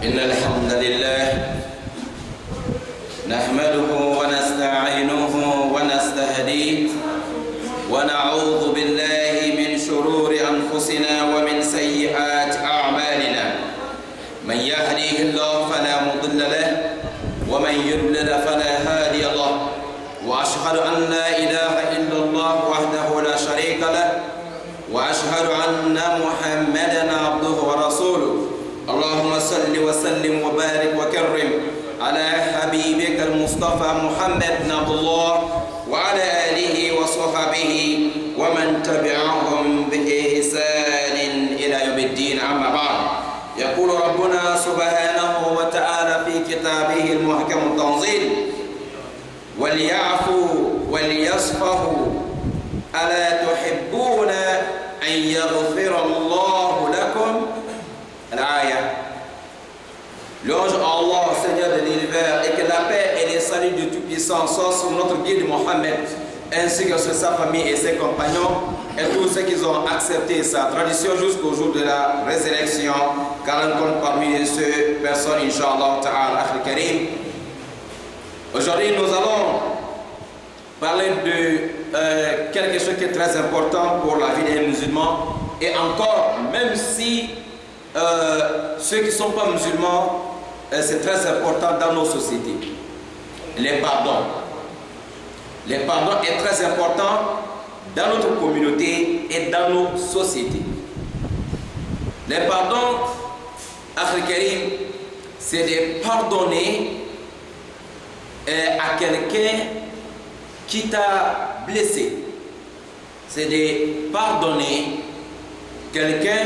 إن الحمد لله نحمده ونستعينه ونستهديه ونعوذ بالله من شرور أنفسنا ومن سيئات أعمالنا من يهديه الله فلا مضل له ومن يضلل فلا هادي له وأشهد أن لا إله إلا الله وحده لا شريك له وأشهد أن محمدا عبده ورسوله اللهم صل وسلم وبارك وكرم على حبيبك المصطفى محمد بن عبد الله وعلى آله وصحبه ومن تبعهم بإحسان إلى يوم الدين. أما بعد، يقول ربنا سبحانه وتعالى في كتابه المحكم التنزيل: وليعفوا وليصفحوا ألا تحبون أن يغفر الله لكم. L'aya. Louange à Allah, Seigneur de l'univers, et que la paix et les saluts de Tout-Puissant soient sur notre guide Mohammed, ainsi que sur sa famille et ses compagnons, et tous ceux qui ont accepté sa tradition jusqu'au jour de la résurrection, car on compte parmi ces personnes, Inch'Allah Ta'ala Al-Karim. Aujourd'hui, nous allons parler de quelque chose qui est très important pour la vie des musulmans, et encore, même si ceux qui ne sont pas musulmans, c'est très important dans nos sociétés. Les pardons. Les pardons est très important dans notre communauté et dans nos sociétés. Les pardons, Al-Karim, c'est de pardonner à quelqu'un qui t'a blessé. C'est de pardonner quelqu'un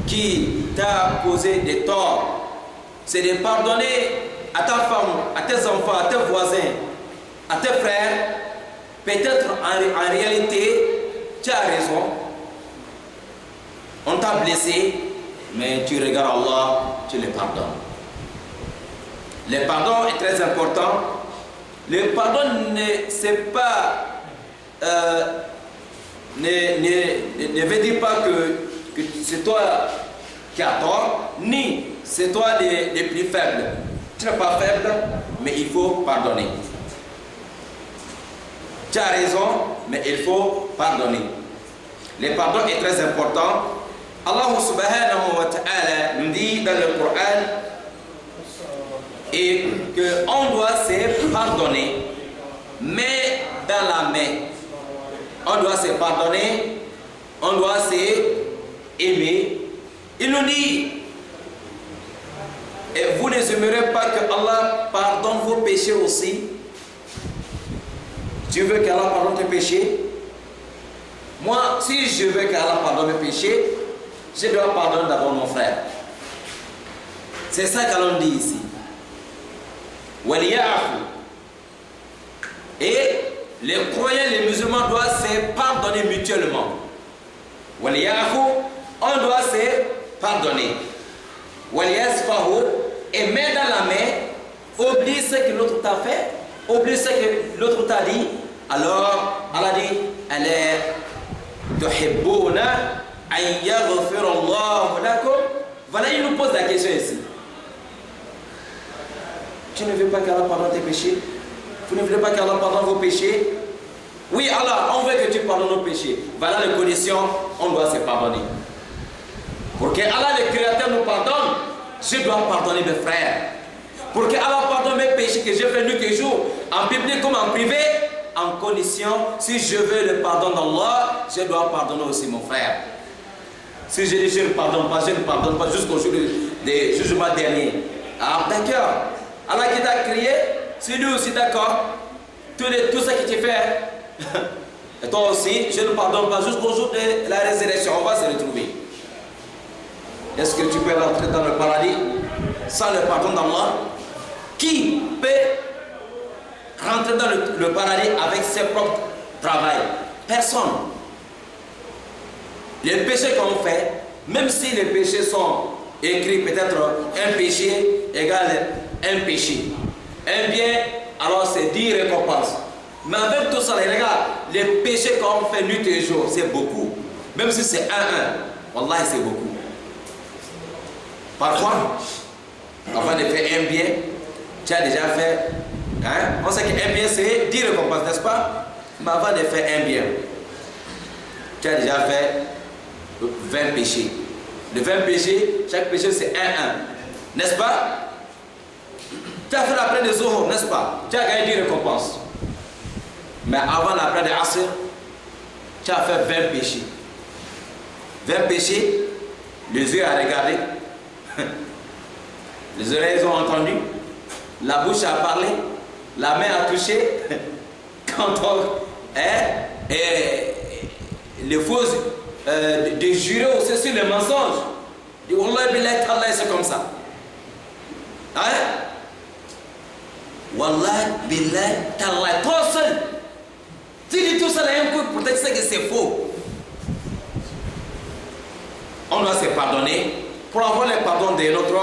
qui t'a causé des torts. C'est de pardonner à ta femme, à tes enfants, à tes voisins, à tes frères. Peut-être en réalité, tu as raison. On t'a blessé, mais tu regardes Allah, tu les pardonnes. Le pardon est très important. Le pardon c'est pas ne veut dire pas que c'est toi qui as tort, ni c'est toi les plus faibles. Tu n'es pas faible, mais il faut pardonner. Tu as raison, mais il faut pardonner. Le pardon est très important. Allah subhanahu wa ta'ala nous dit dans le Coran et qu'on doit se pardonner, mais dans la main. On doit se pardonner, on doit se aimer. Il nous dit, et vous n'aimerez pas que Allah pardonne vos péchés aussi. Tu veux qu'Allah pardonne tes péchés? Moi, si je veux qu'Allah pardonne mes péchés, je dois pardonner d'abord mon frère. C'est ça qu'Allah dit ici. Et les croyants, les musulmans doivent se pardonner mutuellement. On doit se pardonner. Et mettre dans la main, oublie ce que l'autre t'a fait, oublie ce que l'autre t'a dit. Alors, Allah dit, voilà, il nous pose la question ici. Tu ne veux pas qu'Allah pardonne tes péchés? Vous ne voulez pas qu'Allah pardonne vos péchés? Oui, Allah, on veut que tu pardonnes nos péchés. Voilà les conditions, on doit se pardonner. Pour que Allah, le Créateur, nous pardonne, je dois pardonner mes frères. Pour que Allah pardonne mes péchés que j'ai fait nuit et jour, en public comme en privé, en condition, si je veux le pardon d'Allah, je dois pardonner aussi mon frère. Si je dis je ne pardonne pas jusqu'au jour du jugement dernier. Ah, d'accord. Allah qui t'a crié, c'est lui aussi d'accord. Tout ce que tu fais. Et toi aussi, je ne pardonne pas jusqu'au jour de la résurrection. On va se retrouver. Est-ce que tu peux rentrer dans le paradis sans le pardon d'Allah? Qui peut rentrer dans le paradis avec ses propres travail? Personne. Les péchés qu'on fait, même si les péchés sont écrits, peut-être un péché égale un péché. Un bien, alors c'est 10 récompenses. Mais avec tout ça, regarde, les péchés qu'on fait nuit et jour, c'est beaucoup. Même si c'est 1-1, Wallah, c'est beaucoup. Parfois, Avant de faire un bien, tu as déjà fait. Hein? On sait qu'un bien, c'est 10 récompenses, n'est-ce pas? Mais avant de faire un bien, tu as déjà fait 20 péchés. De 20 péchés, chaque péché c'est 1-1. N'est-ce pas? Tu as fait la prière de Zohor, n'est-ce pas? Tu as gagné 10 récompenses. Mais avant la prière de Asr, tu as fait 20 péchés. 20 péchés, les yeux à regarder, les oreilles ont entendu, la bouche a parlé, la main a touché, quand on. Et les fausses de jurer aussi sur les mensonges. Et Wallah billahi ta'ala, c'est comme ça. Hein? Wallah billahi ta'ala, toi seul. Tu dis tout ça là un coup, peut-être que c'est faux. On doit se pardonner pour avoir le pardon de notre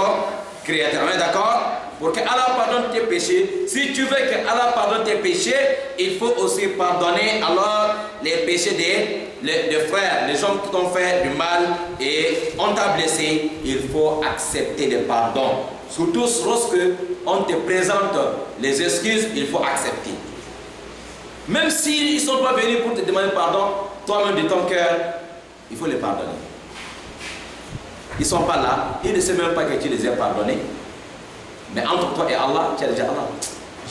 Créateur. On est d'accord? Pour que Allah pardonne tes péchés. Si tu veux que Allah pardonne tes péchés, il faut aussi pardonner alors les péchés des frères, des gens qui t'ont fait du mal et on t'a blessé. Il faut accepter le pardon. Surtout lorsque on te présente les excuses, il faut accepter. Même s'ils ne sont pas venus pour te demander pardon, toi-même de ton cœur, il faut les pardonner. Ils ne sont pas là, ils ne savent même pas que tu les as pardonnés. Mais entre toi et Allah, tu as déjà Allah.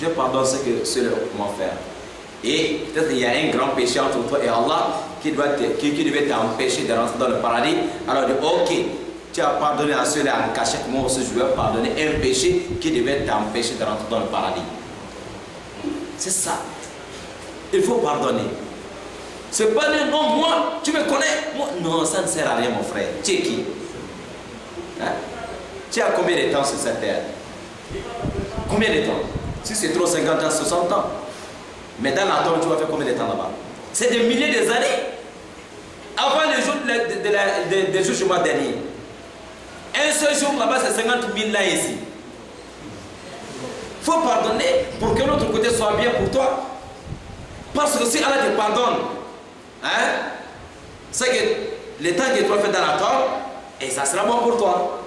Je pardonne ce que ceux-là m'ont fait. Et peut-être qu'il y a un grand péché entre toi et Allah qui devait t'empêcher de rentrer dans le paradis. Alors dis ok, tu as pardonné à ceux-là en cachette, moi aussi je vais pardonner un péché qui devait t'empêcher de rentrer dans le paradis. C'est ça. Il faut pardonner. C'est pas dire non, moi, tu me connais. Moi, non, ça ne sert à rien mon frère. Tu es qui? Hein? Tu as combien de temps sur cette terre? Combien de temps? Si c'est trop 50 ans, 60 ans. Mais dans la tombe, tu vas faire combien de temps là-bas? C'est des milliers d'années. Avant les jours des jours du mois dernier. Un seul jour là-bas, c'est 50 000 ans ici. Il faut pardonner pour que l'autre côté soit bien pour toi. Parce que si Allah te pardonne, hein, c'est que le temps que tu as fait dans la tombe, et ça sera bon pour toi.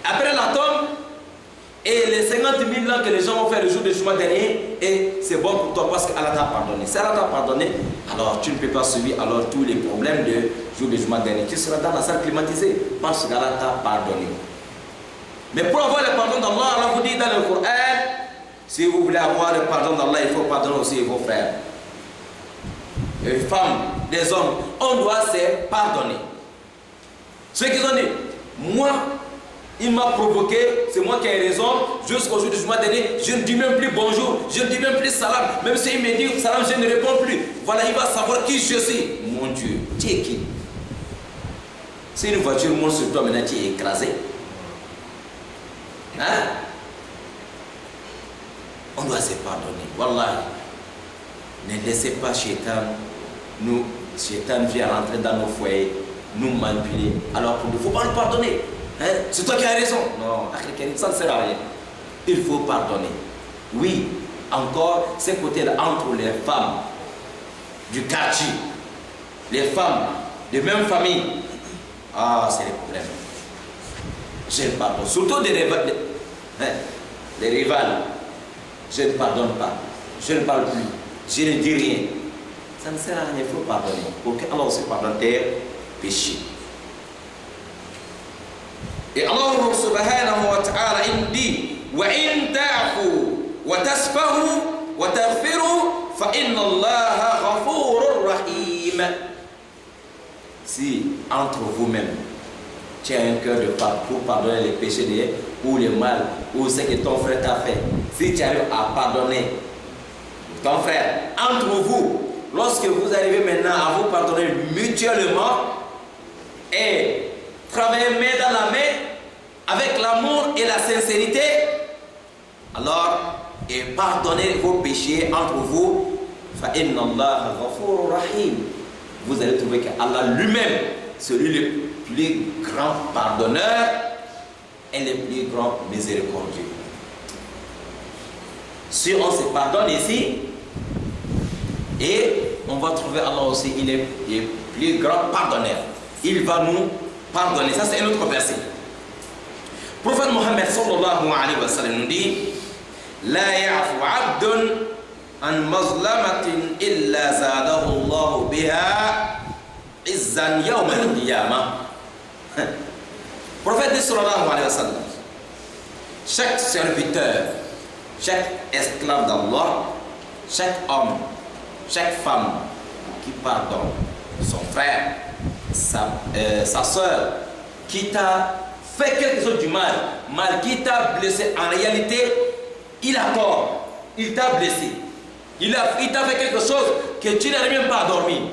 Après la tombe, et les 50 000 ans que les gens vont faire le jour du jugement dernier, et c'est bon pour toi parce qu'Allah t'a pardonné. Si Allah t'a pardonné, alors tu ne peux pas subir alors tous les problèmes du jour du jugement dernier. Tu seras dans la salle climatisée parce qu'Allah t'a pardonné. Mais pour avoir le pardon d'Allah, Allah vous dit dans le Coran, si vous voulez avoir le pardon d'Allah, il faut pardonner aussi vos frères. Les femmes, les hommes, on doit se pardonner. Ceux qui ont dit, moi, il m'a provoqué, c'est moi qui ai raison, jusqu'au jour du jugement dernier, je ne dis même plus bonjour, je ne dis même plus salam, même s'il me dit salam, je ne réponds plus. Voilà, il va savoir qui je suis. Mon Dieu, tu es qui? Si une voiture monte sur toi, maintenant tu es écrasé. Hein? On doit se pardonner. Wallah, ne laissez pas Shaitan vient rentrer dans nos foyers, nous manipuler. Alors il ne faut pas nous pardonner. Hein? C'est toi qui as raison. Non, ça ne sert à rien. Il faut pardonner. Oui, encore, ces côtés-là entre les femmes du quartier, les femmes de même famille. Ah, c'est le problème. Je ne pardonne. Surtout des rivales. Les rivales. Je ne pardonne pas. Je ne parle plus. Je ne dis rien. Ça ne sert à rien. Il faut pardonner. Pour que Allah se pardonne tes péchés. Et Allah subhanahu wa ta'ala dit wa in ta'fu wa tasfahu wa taghfiru fa inna Allaha ghafurur rahim. Si entre vous-même tu as un cœur de part pour pardonner les péchés ou le mal ou ce que ton frère t'a fait, si tu arrives à pardonner ton frère entre vous, lorsque vous arrivez maintenant à vous pardonner mutuellement et travailler main dans la main avec l'amour et la sincérité, alors et pardonnez vos péchés entre vous, fa inna Allaha ghafurur rahim. Vous allez trouver qu'Allah lui-même, celui le plus grand pardonneur et le plus grand miséricordieux. Si on se pardonne ici, et on va trouver Allah aussi, il est le plus grand pardonneur. Il va nous pardonner. Ça, c'est un autre verset. Prophète Mohammed sallallahu alayhi wa sallam nous dit La ya'fu 'abdun an mazlamatin illa zadahu Allah biha izzan yawm al-qiyamah. Prophète dit sallallahu alayhi wa sallam, chaque serviteur, chaque esclave d'Allah, chaque homme, chaque femme qui pardonne son frère, sa soeur, qui t'a fait quelque chose du mal, qui t'a blessé, en réalité, il a tort, il t'a blessé, il t'a fait quelque chose que tu n'as même pas dormi,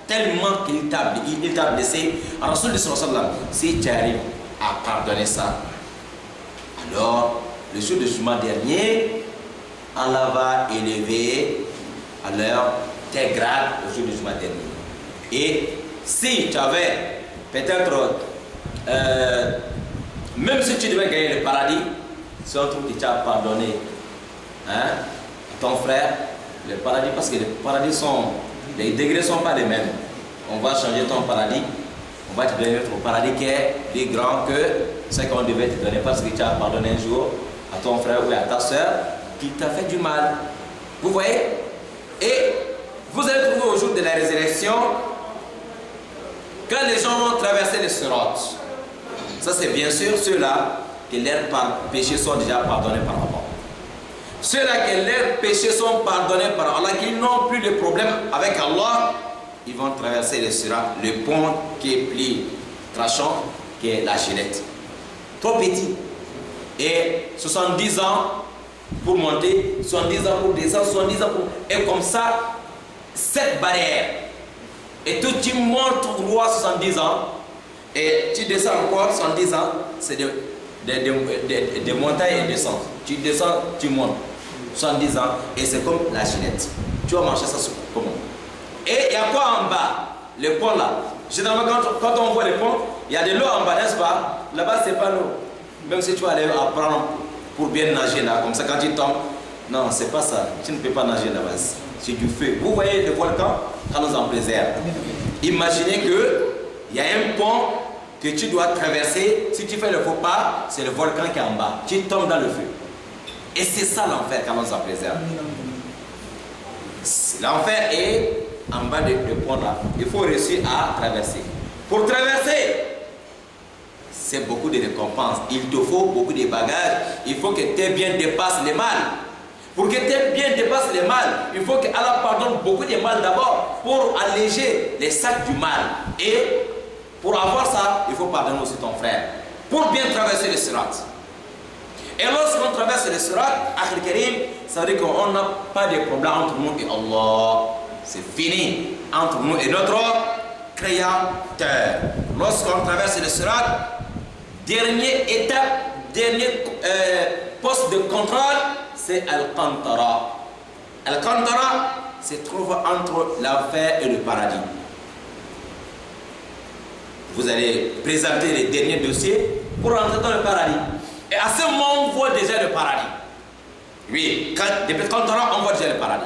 tellement qu'il t'a blessé. Rasul sallallahu alayhi wa sallam, si tu arrives à pardonner ça, alors le jour de jugement dernier, Allah va élever alors tes grades au jour du jugement dernier. Et si tu avais peut-être, même si tu devais gagner le paradis, c'est un truc que tu as pardonné à ton frère, le paradis, parce que les degrés ne sont pas les mêmes. On va changer ton paradis, on va te donner notre paradis qui est plus grand que ce qu'on devait te donner parce que tu as pardonné un jour à ton frère ou à ta soeur qui t'a fait du mal. Vous voyez? Et vous allez trouver au jour de la résurrection, quand les gens vont traverser le sirat, ça c'est bien sûr ceux-là que leurs péchés sont déjà pardonnés par Allah. Ceux-là que leurs péchés sont pardonnés par Allah, qui n'ont plus de problème avec Allah, ils vont traverser le sirat, le pont qui est plus tranchant, qui est la Gillette. Trop petit. Et 70 ans pour monter, 70 ans pour descendre, 70 ans pour... Et comme ça, cette barrière. Et tout, tu montes droit 70 ans, et tu descends encore 70 ans, c'est des montagnes et descentes. Tu descends, tu montes 70 ans, et c'est comme la Gillette. Tu vas marcher ça comment? Et il y a quoi en bas? Le pont là. Généralement, quand on voit le pont, il y a de l'eau en bas, n'est-ce pas? Là-bas, c'est pas l'eau. Même si tu vas aller apprendre pour bien nager là, comme ça quand tu tombes, non, c'est pas ça. Tu ne peux pas nager là-bas. C'est du feu. Vous voyez le volcan quand nous en préserve. Imaginez qu'il y a un pont que tu dois traverser. Si tu fais le faux pas, c'est le volcan qui est en bas. Tu tombes dans le feu. Et c'est ça l'enfer quand nous en préserve. L'enfer est en bas de pont là. Il faut réussir à traverser. Pour traverser, c'est beaucoup de récompenses. Il te faut beaucoup de bagages. Il faut que tes biens dépassent les mal. Pour que tes biens dépassent les mal, il faut que Allah pardonne beaucoup de mal d'abord pour alléger les sacs du mal. Et pour avoir ça, il faut pardonner aussi ton frère. Pour bien traverser le sirat. Et lorsqu'on traverse le sirat, Akhil Karim, ça veut dire qu'on n'a pas de problème entre nous et Allah. C'est fini entre nous et notre Créateur. Lorsqu'on traverse le sirat, dernière étape, dernier poste de contrôle, c'est Al-Qantara. Al-Qantara se trouve entre l'enfer et le paradis. Vous allez présenter les derniers dossiers pour rentrer dans le paradis. Et à ce moment, on voit déjà le paradis. Oui, depuis Al-Qantara, on voit déjà le paradis.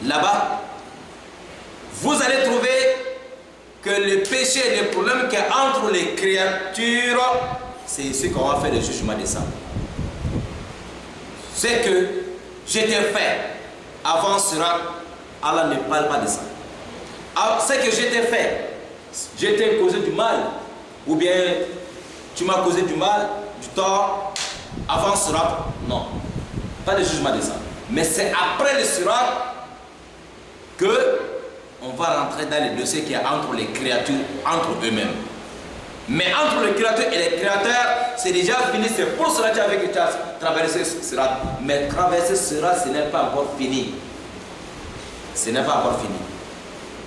Là-bas, vous allez trouver que le péché et le problème qu'il y a entre les créatures, c'est ici qu'on va faire le jugement de ça. C'est que j'étais fait avant cela, Allah ne parle pas de ça. C'est que j'étais fait, j'étais causé du mal, ou bien tu m'as causé du mal, du tort, avant cela, non. Pas de jugement de ça. Mais c'est après le sirat que on va rentrer dans les dossiers qu'il y a entre les créatures, entre eux-mêmes. Mais entre le créateur et les créateurs, c'est déjà fini. C'est pour cela que tu avais traversé ce sirat. Mais traverser ce sirat, ce n'est pas encore fini. Ce n'est pas encore fini.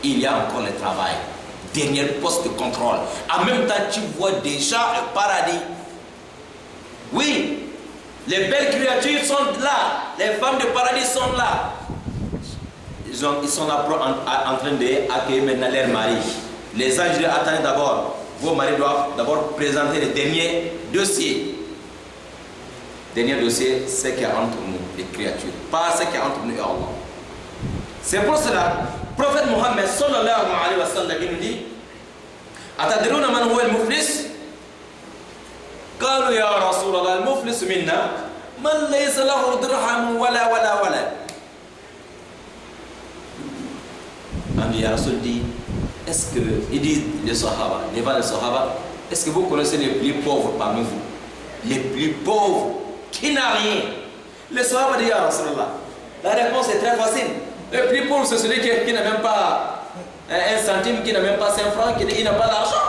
Il y a encore le travail. Dernier poste de contrôle. En même temps, tu vois déjà le paradis. Oui, les belles créatures sont là. Les femmes de paradis sont là. Ils sont là en train d'accueillir maintenant leur mari. Les anges les attendent d'abord. Vos maris doivent d'abord présenter les derniers dossiers. Dernier dossier, c'est ce qu'il y a entre nous, les créatures. Pas ce qu'il y a entre nous et Allah. C'est pour cela, le prophète Mohammed sallallahu alayhi wa sallam, il nous dit Atadruna man huwa al-muflis? قالوا يا رسول الله المفلس منا من ليس له درهم ولا. Ya Rasul dit, est-ce que, ils disent les Sahaba, les Sahaba, est-ce que vous connaissez les plus pauvres parmi vous? Les plus pauvres, qui n'a rien? Les Sahaba disent Ya Rasulallah. La réponse est très facile. Le plus pauvre, c'est celui qui n'a même pas un centime, qui n'a même pas 5 francs, qui n'a pas d'argent.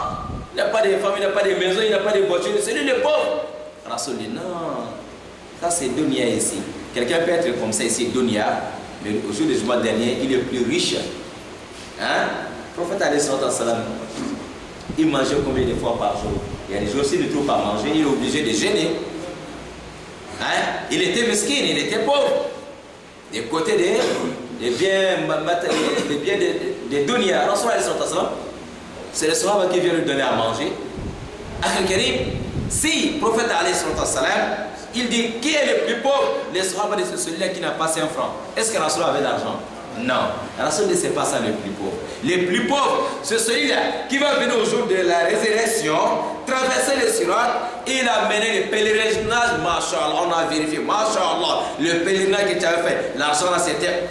Il n'a pas de famille, il n'a pas de maison, il n'a pas de voiture. C'est lui le pauvre. Rasul dit non, ça c'est Dunia ici. Quelqu'un peut être comme ça ici, Dunia, mais au jour du mois dernier, il est plus riche. Hein? Le prophète alayhi salam, il mangeait combien de fois par jour? Il y a des jours s'il ne trouve pas à manger, il est obligé de jeûner. Hein? Il était mesquin, il était pauvre. Du côté des biens de Dunia, c'est le Sahaba qui vient lui donner à manger. Si le prophète alayhi salam, il dit qui est le plus pauvre? Les Sahaba disent c'est celui-là qui n'a pas 5 francs. Est-ce que Rasul avait de l'argent? Non, Rasul ne sait pas ça le plus pauvre. Les plus pauvres, c'est celui-là qui va venir au jour de la résurrection, traverser le sirat, et il a mené le pèlerinage, Masha'Allah, on a vérifié, Masha'Allah, le pèlerinage que tu avais fait, l'argent là c'était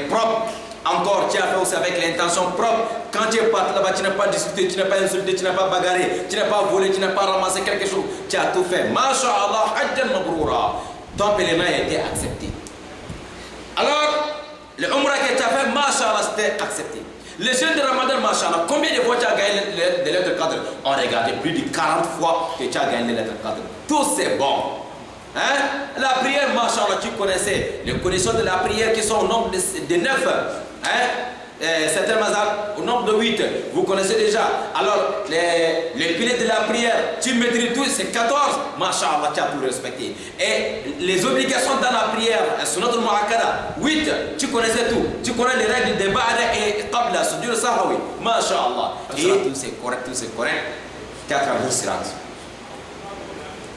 propre. Encore, tu as fait aussi avec l'intention propre. Quand tu es parti là-bas, tu n'as pas discuté, tu n'as pas insulté, tu n'as pas bagarré, tu n'as pas volé, tu n'as pas ramassé quelque chose. Tu as tout fait. Masha'Allah, hajjan mabroura. Ton pèlerinage a été accepté. Alors, le Umrah que tu as fait, Masha'Allah, c'était accepté. Les jeunes de Ramadan, Masha'Allah, combien de fois tu as gagné les lettres 4? On regardait plus de 40 fois que tu as gagné les lettres 4. Tout c'est bon. Hein? La prière, Masha'Allah, tu connaissais. Les connaissances de la prière qui sont au nombre de 9. Hein? Certains mazhab au nombre de 8. Vous connaissez déjà. Alors, les piliers de la prière, tu maîtrises tout, c'est 14. Masha'Allah, tu as tout respecté. Et les obligations dans la prière, sur notre mu'akkada, 8, tu connaissais tout. Tu connais les règles de Ba'ada et Qabla, sur Dieu le Sahawi. Masha'Allah. Et tout c'est correct, tout c'est correct. Tu as traversé le sirat.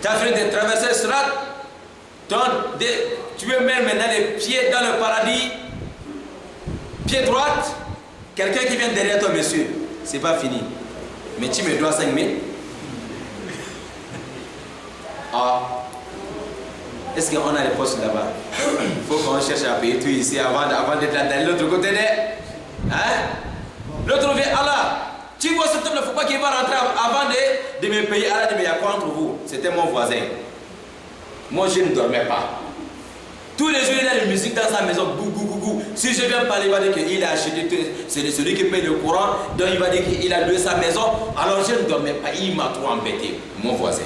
Tu as fini de traverser le sirat. Tu veux mettre maintenant les pieds dans le paradis. Pied droite, quelqu'un qui vient derrière toi, monsieur, c'est pas fini. Mais tu me dois 5 000. Ah, est-ce qu'on a les postes là-bas? Il faut qu'on cherche à payer tout ici avant d'être là de l'autre côté. Hein? L'autre vient, Allah, tu vois ce type, il ne faut pas qu'il va rentrer avant de me payer. Allah dit, mais il y a quoi entre vous? C'était mon voisin. Moi, je ne dormais pas. Tous les jours, il a de la musique dans sa maison. Gou, gou, gou, gou. Si je viens parler, il va dire qu'il a acheté, c'est celui qui paye le courant. Donc il va dire qu'il a loué sa maison. Alors je ne dormais pas. Il m'a trop embêté, mon voisin.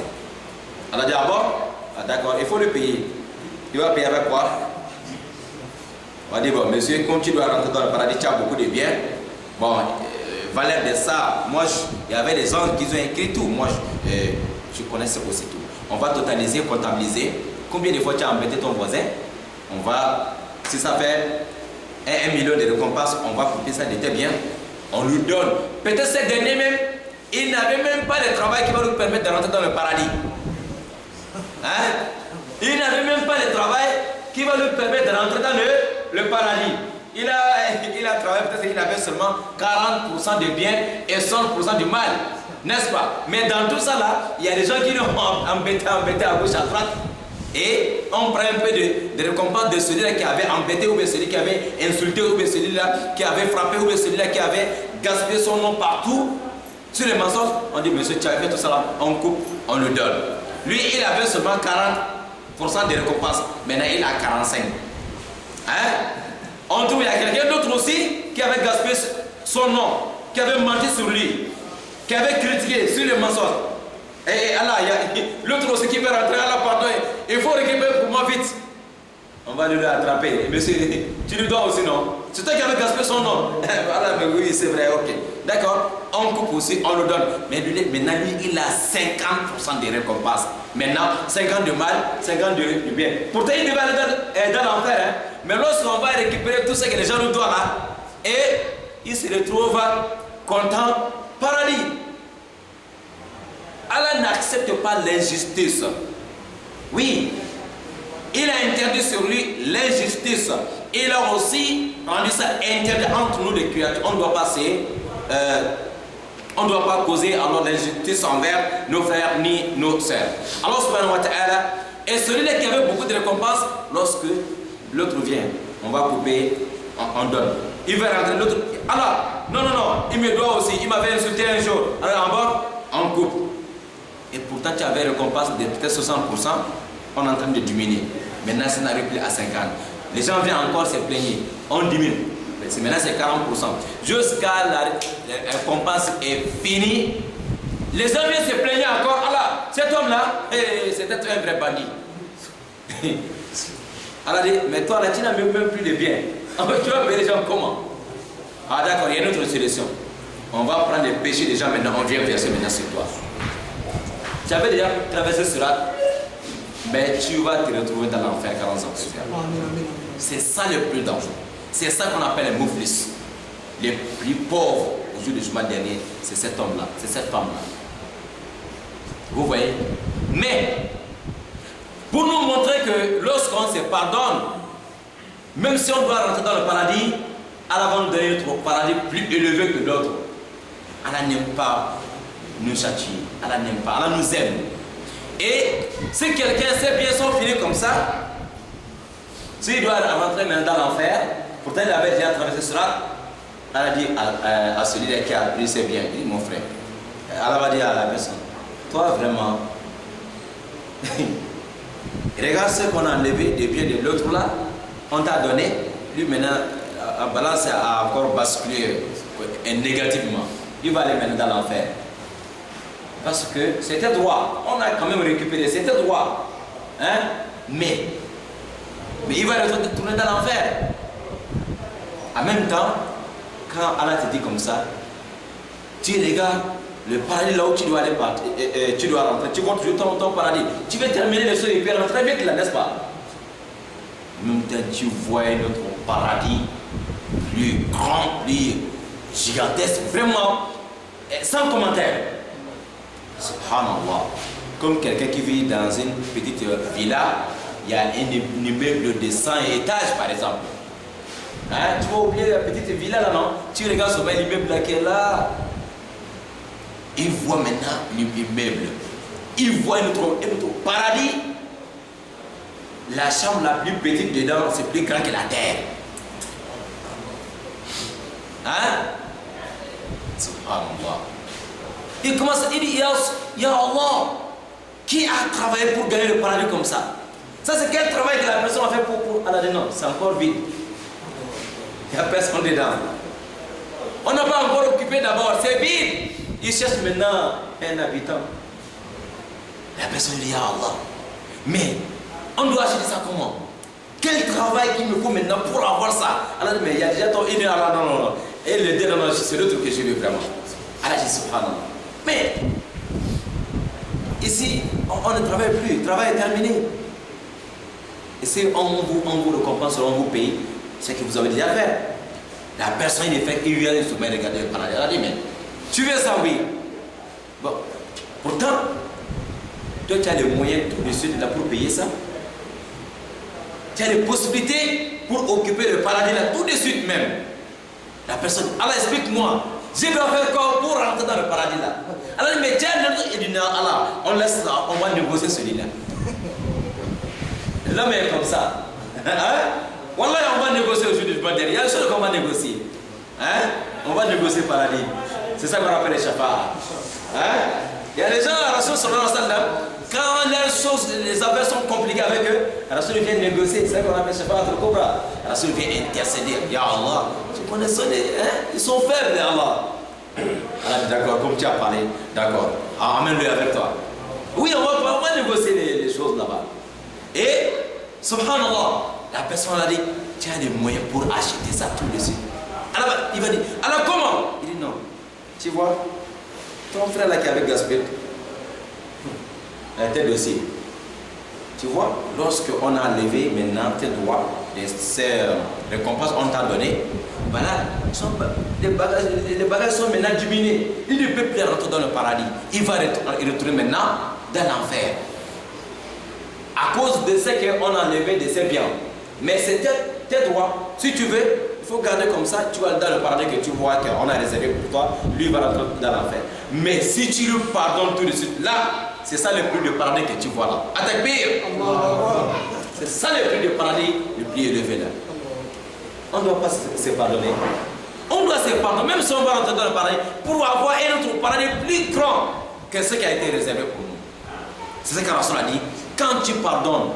On a dit, ah bon? Ah, d'accord, il faut le payer. Il va payer avec quoi? On va dire, bon, monsieur, comme tu dois rentrer dans le paradis, tu as beaucoup de biens. Bon, valeur de ça, moi, il y avait des gens qui ont écrit tout. Moi, je connaissais aussi tout. On va totaliser, comptabiliser. Combien de fois tu as embêté ton voisin? On va, si ça fait 1 million de récompenses, on va couper ça de tes biens, on lui donne. Peut-être ce dernier même, il n'avait même pas le travail qui va nous permettre de rentrer dans le paradis. Hein? Il n'avait même pas le travail qui va nous permettre de rentrer dans le paradis. Il a travaillé, peut-être qu'il avait seulement 40% de biens et 100% du mal. N'est-ce pas? Mais dans tout ça là, il y a des gens qui l'ont embêté à gauche, à droite. Et on prend un peu de récompense de celui-là qui avait embêté, ou bien celui qui avait insulté, ou bien celui-là qui avait frappé, ou bien celui-là qui avait gaspillé son nom partout. Sur les mensonges, on dit, monsieur, tu as fait tout ça là, on coupe, on le donne. Lui, il avait seulement 40% de récompense. Maintenant, il a 45. Hein? On trouve, il y a quelqu'un d'autre aussi qui avait gaspillé son nom, qui avait menti sur lui, qui avait critiqué sur les mensonges. Et Allah, l'autre aussi qui veut rentrer à la pardon, il faut récupérer pour moi vite. On va le attraper. Monsieur, tu lui dois aussi, non? C'est toi qui avais gaspillé son nom. Voilà, mais oui, c'est vrai, ok. D'accord, on coupe aussi, on le donne. Mais lui, maintenant, lui, il a 50% de récompense. Maintenant, 50 de mal, 50 de bien. Pourtant, il devait aller dans l'enfer. Hein? Mais lorsqu'on va récupérer tout ce que les gens nous doivent là, et il se retrouve content, paradis. Allah n'accepte pas l'injustice. Oui, il a interdit sur lui l'injustice. Il a aussi rendu ça interdit entre nous les créatures. On ne doit pas On ne doit pas causer alors l'injustice envers nos frères ni nos sœurs. Allah subhanahu wa ta'ala est celui-là qui avait beaucoup de récompenses. Lorsque l'autre vient, on va couper, on donne. Il va rentrer, l'autre, alors, non, il me doit aussi, il m'avait insulté un jour. Alors en bas, on coupe. Et pourtant tu avais récompense de peut-être 60%, on est en train de diminuer. Maintenant ça n'arrive plus à 50%. Les gens viennent encore se plaigner, on diminue. Maintenant c'est 40%. Jusqu'à la récompense est finie. Les gens viennent se plaigner encore. Alors, cet homme-là, c'était un vrai bandit. Alors, mais toi là, tu n'as même plus de biens. Tu vas payer les gens comment? Ah d'accord, il y a une autre solution. On va prendre les péchés des gens maintenant, on vient verser maintenant sur toi. Tu avais déjà traversé cela, mais tu vas te retrouver dans l'enfer 40 ans plus tard. C'est ça le plus dangereux. C'est ça qu'on appelle les mouflis. Les plus pauvres au jour du jugement dernier, c'est cet homme-là, c'est cette femme-là. Vous voyez? Mais, pour nous montrer que lorsqu'on se pardonne, même si on doit rentrer dans le paradis, Allah va nous donner notre paradis plus élevé que l'autre. Allah n'aime pas nous châtier, Allah n'aime pas, Allah nous aime. Et si quelqu'un sait bien son fini comme ça, s'il doit rentrer maintenant dans l'enfer, pourtant il avait déjà traversé cela, Allah dit à celui-là qui a appris c'est bien, il dit mon frère, Allah va dire à la personne, toi vraiment, regarde ce qu'on a enlevé des biens de l'autre là, on t'a donné, lui maintenant, la balance a encore basculé négativement. Il va aller maintenant dans l'enfer. Parce que c'était droit. On a quand même récupéré, c'était droit. Hein? Mais il va retourner dans l'enfer. En même temps, quand Allah te dit comme ça, tu regardes le paradis là où tu dois aller partir, tu dois rentrer, tu vois toujours ton paradis. Tu veux terminer les choses et puis rentrer vite là, n'est-ce pas? En même temps, tu vois notre paradis plus grand, plus gigantesque, vraiment sans commentaire. Subhanallah. Comme quelqu'un qui vit dans une petite villa, il y a un immeuble de 100 étages par exemple. Hein? Tu vas oublier la petite villa là, non? Tu regardes sur l'immeuble là qui est là. Il voit maintenant l'immeuble. Il voit notre paradis. La chambre la plus petite dedans, c'est plus grand que la terre. Hein? Subhanallah. Il commence, il dit, Ya Allah, qui a travaillé pour gagner le paradis comme ça? Ça c'est quel travail que la personne a fait pour Allah dit non, c'est encore vide. Il n'y a personne dedans. On n'a pas encore occupé d'abord, c'est vide. Il cherche maintenant un habitant. La personne dit, Ya Allah, mais on doit acheter ça comment? Quel travail qu'il me faut maintenant pour avoir ça? Allah dit, mais il y a déjà ton idée, Allah, non. Et le dit, non, c'est l'autre que je veux vraiment. Allah dit, subhanallah. Mais, ici, on ne travaille plus, le travail est terminé. Et si on vous récompense, on vous paye, c'est que vous avez déjà fait. La personne, il vient se met regarder le paradis. Elle a dit, mais tu veux ça, oui. Bon, pourtant, toi, tu as les moyens tout de suite là pour payer ça. Tu as les possibilités pour occuper le paradis là tout de suite même. La personne, Allah explique-moi, je dois faire quoi pour rentrer dans le paradis là? Allah dit, mais tiens, il dit non, Allah, on laisse là, on va négocier celui-là. L'homme est comme ça. Hein? Wallah, on va négocier aujourd'hui, il y a une chose qu'on va négocier. Hein? On va négocier le paradis. C'est ça qu'on appelle les shafa'a. Hein? Il y a des gens, la Rasul sallallahu alayhi wa sallam, quand les affaires sont compliquées avec eux, la Rasul vient négocier, c'est ça qu'on appelle shafa'a al-kubra. La Rasul vient intercéder. Ya Allah, tu connais ça, ils sont faibles, Allah. Allah dit d'accord, comme tu as parlé, d'accord, amène-le avec toi. Oui, on va négocier les choses là-bas. Et, subhanallah, la personne a dit, tu as des moyens pour acheter ça tout de suite. Alors, il va dire, alors comment? Il dit non, tu vois, ton frère là qui est avec Gaspard, tes dossiers. Tu vois, lorsqu'on a levé maintenant tes droits, ces récompenses on t'a donné, voilà, les bagages sont maintenant diminués. Il ne peut plus rentrer dans le paradis. Il va retourner maintenant dans l'enfer. À cause de ce qu'on a enlevé de ses biens. Mais c'est tes droits. Si tu veux, il faut garder comme ça, tu vas dans le paradis que tu vois qu'on a réservé pour toi, lui va rentrer dans l'enfer. Mais si tu lui pardonnes tout de suite, là, c'est ça le prix de paradis que tu vois là. Atakbir. C'est ça le prix de paradis le plus élevé là. On ne doit pas se pardonner. On doit se pardonner, même si on va rentrer dans le paradis, pour avoir un autre paradis plus grand que ce qui a été réservé pour nous. C'est ce que Rasoul a dit. Quand tu pardonnes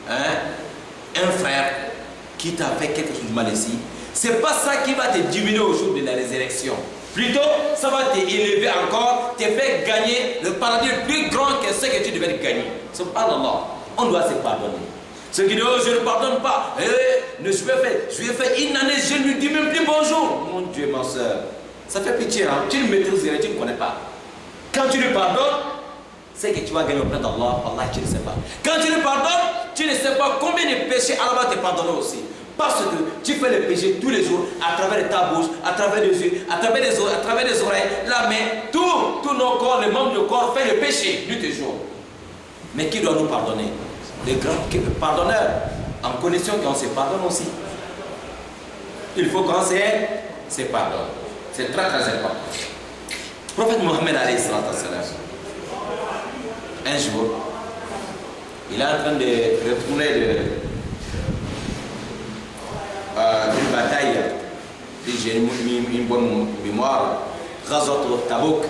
un frère qui t'a fait quelque chose de mal ici, c'est pas ça qui va te diminuer au jour de la résurrection. Plutôt, ça va t'élever encore, te faire gagner le paradis plus grand que ce que tu devais gagner. Subhanallah, on doit se pardonner. Ceux qui disent, oh, je ne pardonne pas, je vais faire une année, je ne lui dis même plus bonjour. Mon Dieu, ma soeur, ça fait pitié, hein? Tu ne maîtrises rien, tu ne connais pas. Quand tu lui pardonnes, c'est que tu vas gagner auprès d'Allah, Allah, tu ne sais pas. Quand tu lui pardonnes, tu ne sais pas combien de péchés Allah va te pardonner aussi. Parce que tu fais les péchés tous les jours, à travers ta bouche, à travers les yeux, à travers les oreilles, à travers les oreilles, la main, tous nos corps, les membres du corps, fait le péché nuit et jour. Mais qui doit nous pardonner? Les grands pardonneurs, en condition qu'on se pardonne aussi. Il faut qu'on se pardonne. C'est très très important. Le prophète Mohammed alayhi salam, un jour, il est en train de retourner d'une bataille, j'ai une bonne mémoire, Ghazwat Tabouk.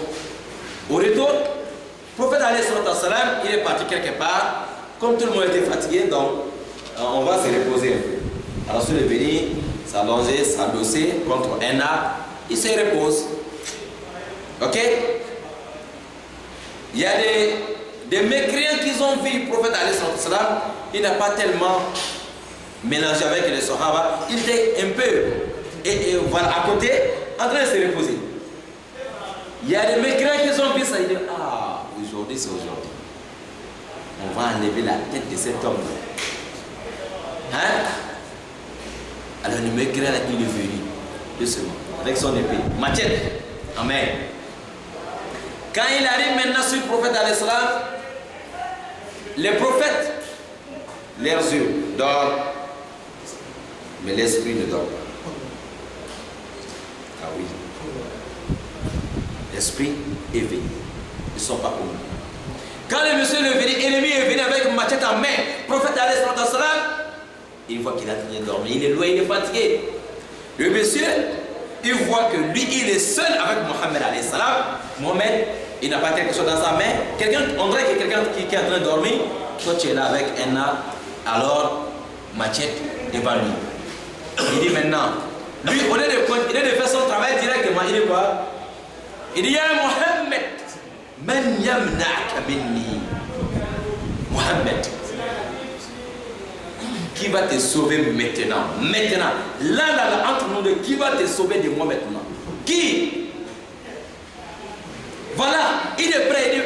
Au retour, le prophète alayhi salam, il est parti quelque part. Comme tout le monde était fatigué, donc on va se reposer un peu. Alors, il est venu s'allonger, s'endosser contre un arbre, il se repose. Ok? Il y a des mécréants qui ont vu le prophète alayhi salam, il n'a pas tellement mélangé avec les Sahaba, il était un peu voilà, à côté, en train de se reposer. Il y a des mécréants qui ont vu ça, ils disent, ah, aujourd'hui c'est aujourd'hui. On va enlever la tête de cet homme. Hein? Alors le mécréant, il est venu, doucement, avec son épée, machette, amen. Quand il arrive maintenant sur le prophète alayhi salam, les prophètes, leurs yeux dorment, mais l'esprit ne dort pas. Ah oui. L'esprit est éveillé. Ils ne sont pas comme nous. Quand le monsieur est venu, l'ennemi est venu avec une machette en main, le prophète alayhi salam, il voit qu'il a fini de dormir, il est loin, il est fatigué. Le monsieur, il voit que lui, il est seul avec Mohammed alayhi salam. Mohammed, il n'a pas quelque chose dans sa main. On dirait que quelqu'un qui est en train de dormir, toi tu es là avec un arbre, alors machette devant lui. Il dit maintenant, lui, au lieu de faire son travail directement, il dit quoi? Il dit, ya Mohammed, man yamna'aka minni. Mohammed, qui va te sauver maintenant? Maintenant, là, entre nous deux, qui va te sauver de moi maintenant? Qui? Voilà, il est prêt, il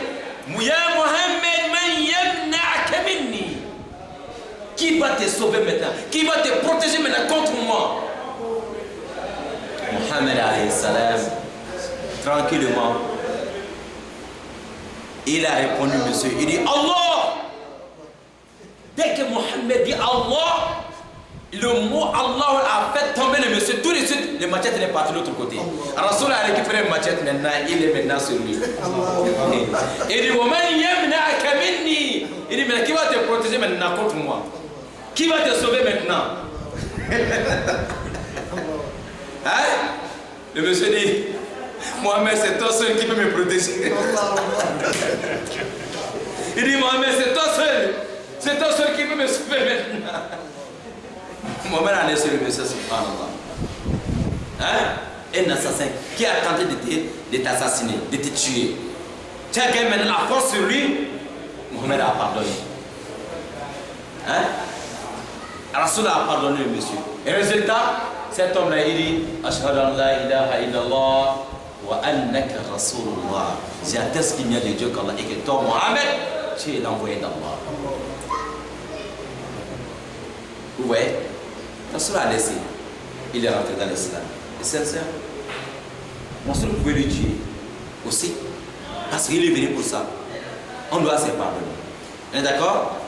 dit, ya Mohammed, man yamna'aka minni. Qui va te sauver maintenant? Qui va te protéger maintenant contre moi? Mohammed alayhi salam, tranquillement, il a répondu, monsieur, il dit Allah. Dès que Mohammed dit Allah, le mot Allah a fait tomber le monsieur. Tout de suite, le machette est parti de l'autre côté. Rasoul a récupéré le machette maintenant, il est maintenant sur lui. Il dit, il dit, mais qui va te protéger maintenant contre moi? Qui va te sauver maintenant? Hein? Le monsieur dit, Mohamed, c'est toi seul qui peut me protéger. Il dit, Mohamed, c'est toi seul. C'est toi seul qui peut me sauver maintenant. Mohamed a laissé le monsieur, subhanallah. Hein? Un assassin qui a tenté de t'assassiner, de te tuer. Tu as gagné maintenant la force sur lui. Mohamed a pardonné. Hein? Rasoul a pardonné le monsieur. Et résultat, cet homme-là, il dit, Ashhadu an la ilaha illallah wa annaka rasulullah. J'atteste qu'il n'y a de Dieu qu'Allah et que toi, Mohamed, tu es l'envoyé d'Allah. Vous voyez, Rasoul a laissé. Il est rentré dans l'islam. Et sincère, Rasoul pouvait le tuer aussi. Parce qu'il est venu pour ça. On doit se pardonner. On est d'accord?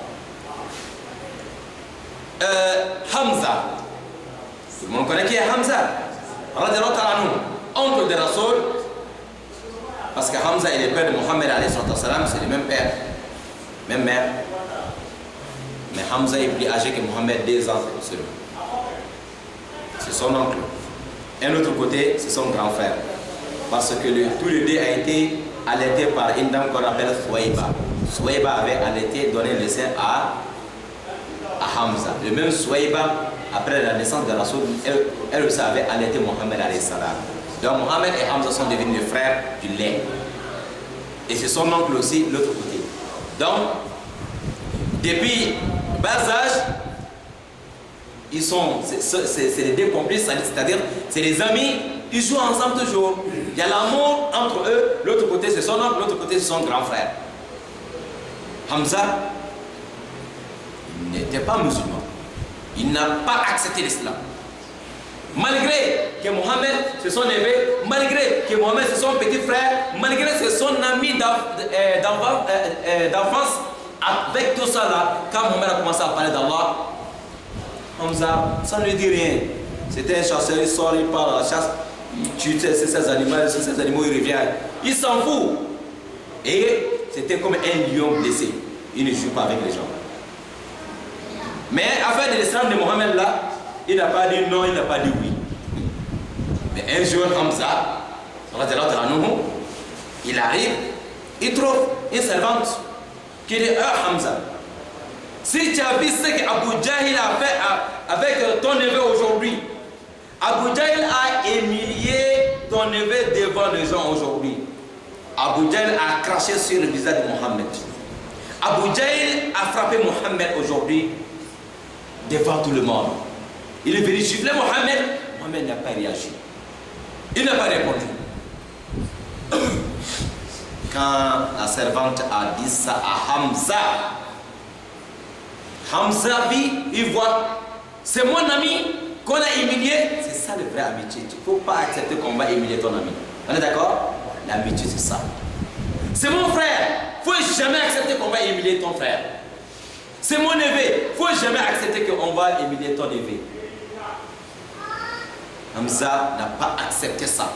Hamza, Tout le monde connaît qui est Hamza. Oncle de Rasoul. Parce que Hamza est le père de Mohammed, c'est le même père, même mère. Mais Hamza est plus âgé que Mohammed, 2 ans seulement. C'est son oncle. Un autre côté, c'est son grand frère. Parce que tous les deux a été allaité par une dame qu'on appelle Souaïba. Souaïba avait allaité, donné le sein à Hamza. Le même Souaïba, après la naissance de Rasoul, elle aussi avait allaité Mohammed alayhi salam. Donc Mohammed et Hamza sont devenus les frères du lait. Et c'est son oncle aussi, l'autre côté. Donc, depuis bas âge, ils sont, c'est les deux complices, c'est-à-dire, c'est les amis, ils jouent ensemble toujours. Il y a l'amour entre eux, l'autre côté c'est son oncle, l'autre côté c'est son grand frère. Hamza, il n'était pas musulman. Il n'a pas accepté l'islam. Malgré que Mohammed c'est son neveu, malgré que Mohammed c'est son petit frère, malgré que c'est son ami d'enfance, avec tout ça là, quand Mohammed a commencé à parler d'Allah, Hamza, ça ne lui dit rien. C'était un chasseur, il sort, il part à la chasse, il tue ces animaux, il revient. Il s'en fout. Et c'était comme un lion blessé. Il ne joue pas avec les gens. Mais afin de l'islam de Mohammed là, il n'a pas dit non, il n'a pas dit oui. Mais un jour, Hamza, il arrive, il trouve une servante qui dit Hamza, si tu as vu ce qu'Abu Jahil a fait avec ton neveu aujourd'hui, Abu Jahil a humilié ton neveu devant les gens aujourd'hui. Abu Jahil a craché sur le visage de Mohammed. Abu Jahil a frappé Mohammed aujourd'hui devant tout le monde. Il est venu gifler Mohammed. Mohammed n'a pas réagi. Il n'a pas répondu. Quand la servante a dit ça à Hamza, Hamza vit, il voit, c'est mon ami qu'on a humilié. C'est ça le vrai amitié. Il ne faut pas accepter qu'on va humilier ton ami. On est d'accord? L'amitié c'est ça. C'est mon frère. Il ne faut jamais accepter qu'on va humilier ton frère. C'est mon neveu. Il ne faut jamais accepter qu'on va humilier ton neveu. Hamza n'a pas accepté ça.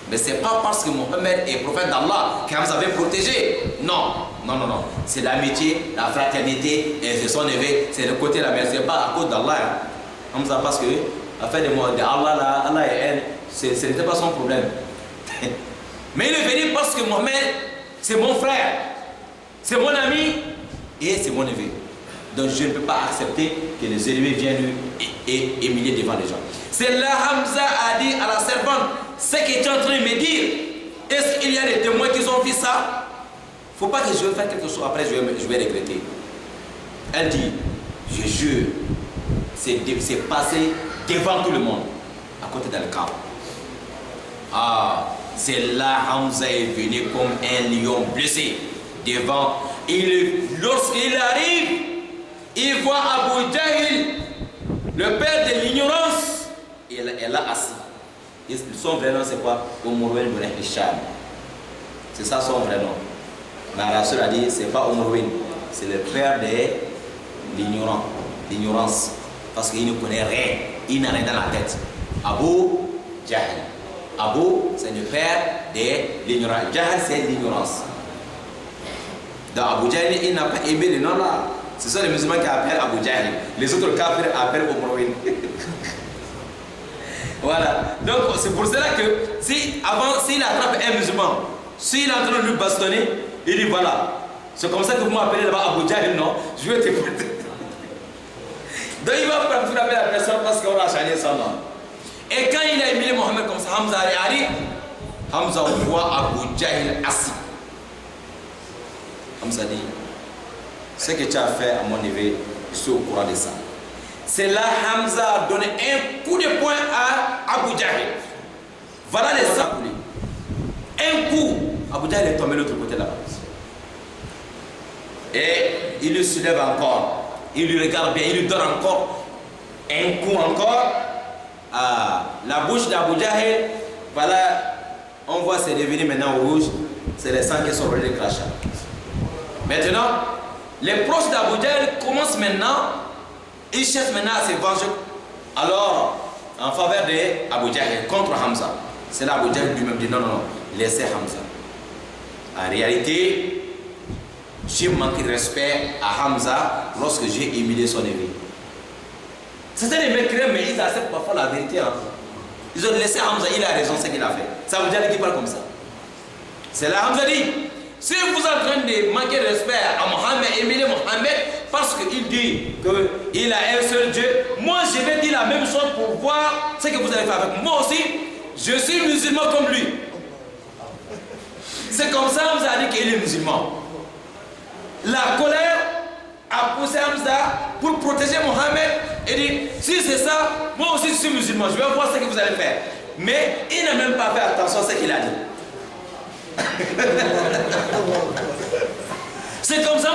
Mais ce n'est pas parce que Mohammed est prophète d'Allah qu'Hamza avait protégé. Non, non, non, non. C'est l'amitié, la fraternité, et c'est son neveu, c'est le côté de la mère. Ce n'est pas à cause d'Allah. Hamza, parce que l'affaire de Allah, Allah et elle, ce n'était pas son problème. Mais il est venu parce que Mohammed, c'est mon frère, c'est mon ami et c'est mon neveu. Donc je ne peux pas accepter que les ennemis viennent et humilier devant les gens. C'est là Hamza a dit à la servante, ce que tu es en train de me dire, est-ce qu'il y a des témoins qui ont vu ça? Il ne faut pas que je vais faire quelque chose, après je vais regretter. Elle dit, je jure, c'est passé devant tout le monde, à côté d'un camp. Ah, c'est là Hamza est venu comme un lion blessé devant. Lorsqu'il arrive, il voit Abu Jahil, le père de l'ignorance, et elle a assis. Et son vrai nom c'est quoi? Umurwin bin Hisham. C'est ça son vrai nom. Mais Rasoul a dit, c'est pas Umurwin, c'est le père de l'ignorance. Parce qu'il ne connaît rien, il n'a rien dans la tête. Abu Jahil. Abu, c'est le père de l'ignorance. Jahil, c'est l'ignorance. Donc Abu Jahil, il n'a pas aimé le nom là. Ce sont les musulmans qui appellent Abu Jahil. Les autres kafirs appellent Umurwin. Voilà. Donc c'est pour cela que s'il attrape un musulman, s'il est en train de lui bastonner, il dit voilà. C'est comme ça que vous m'appelez là-bas Abu Jahil, non? Je vais te porter. Donc il va frapper la personne parce qu'on a changé son nom. Et quand il a humilié Mohammed comme ça, Hamza arrive, Hamza voit Abu Jahil assis. Hamza dit, ce que tu as fait à mon neveu, je suis au courant de ça. C'est là Hamza a donné un coup de poing à Abu Jahil. Voilà les sangs. Un coup, Abu Jahil est tombé de l'autre côté là-bas. Et il le soulève encore. Il lui regarde bien, il lui donne encore un coup encore. Ah, la bouche d'Abu Jahil, voilà, on voit c'est devenu maintenant rouge. C'est les sangs qui sont venus de crachat. Maintenant, les proches d'Abu Jahil commencent maintenant, ils cherchent maintenant à se venger. Alors, en faveur d'Abu Jahl, contre Hamza. C'est là Abu Jahl lui-même dit non, non, non, laissez Hamza. En réalité, j'ai manqué de respect à Hamza lorsque j'ai humilié son ennemi. C'était des mécréants, mais ils acceptent parfois la vérité. Hein. Ils ont laissé Hamza, il a raison, ce qu'il a fait. Ça veut dire qu'il parle comme ça. C'est là Hamza dit, si vous êtes en train de manquer de respect à Mohammed, humilier Mohammed, parce qu'il dit qu'il a un seul Dieu, moi je vais dire la même chose pour voir ce que vous allez faire avec moi aussi. Je suis musulman comme lui. C'est comme ça Hamza a dit qu'il est musulman. La colère a poussé Hamza pour protéger Mohammed et dit, si c'est ça, moi aussi je suis musulman, je vais voir ce que vous allez faire. Mais il n'a même pas fait attention à ce qu'il a dit. C'est comme ça,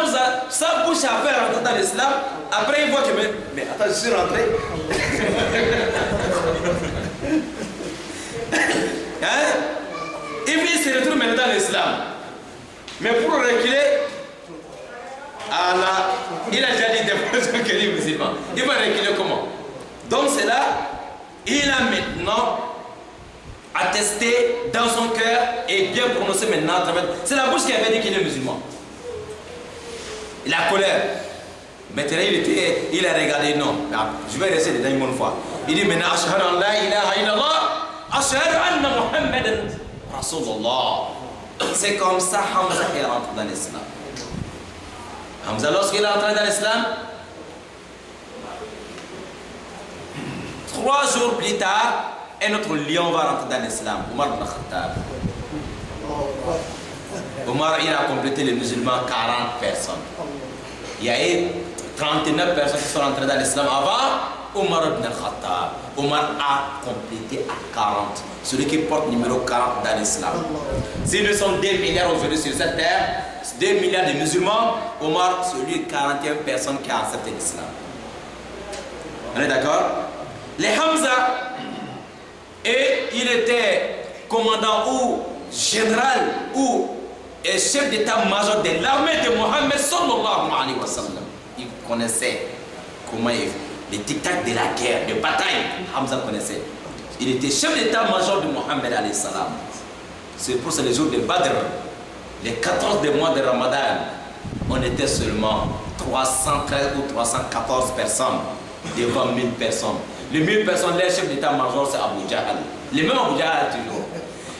sa bouche a fait rentrer dans l'islam. Après il voit que, mais attends, je suis rentré. Hein? Et puis il se retrouve maintenant dans l'islam. Mais pour reculer, il a déjà dit des personnes qu'il est musulman. Il va reculer comment? Donc c'est là, il a maintenant attesté dans son cœur et bien prononcé maintenant. C'est la bouche qui avait dit qu'il est musulman. La colère. Maintenant il a regardé, non, je vais rester dedans une bonne fois. Il dit maintenant, ashhadu an la ilaha illallah, ashhadu anna Muhammadan Rasulullah. C'est comme ça Hamza est rentré dans l'islam. Hamza, lorsqu'il est entré dans l'islam, 3 jours plus tard, un autre lion va rentrer dans l'islam, Omar ibn Khattab. Omar, il a complété les musulmans 40 personnes. Il y a eu 39 personnes qui sont rentrées dans l'islam avant Omar ibn Khattab. Omar a complété à 40. Celui qui porte numéro 40 dans l'islam. Si nous sommes 2 milliards aujourd'hui sur cette terre, 2 milliards de musulmans, Omar, celui 41 personnes qui a accepté l'islam. On est d'accord? Les Hamza, et il était commandant ou général ou chef d'état-major de l'armée de Mohammed sallallahu alayhi wa sallam. Il connaissait comment les dictats de la guerre, de bataille. Hamza connaissait. Il était chef d'état-major de Mohammed alayhi salam. C'est pour ça les jours de Badr, les 14 des mois de Ramadan, on était seulement 313 ou 314 personnes devant 1000 personnes. Les 1000 personnes, leur chef d'état-major, c'est Abu Jahl. Le même Abu Jahl toujours.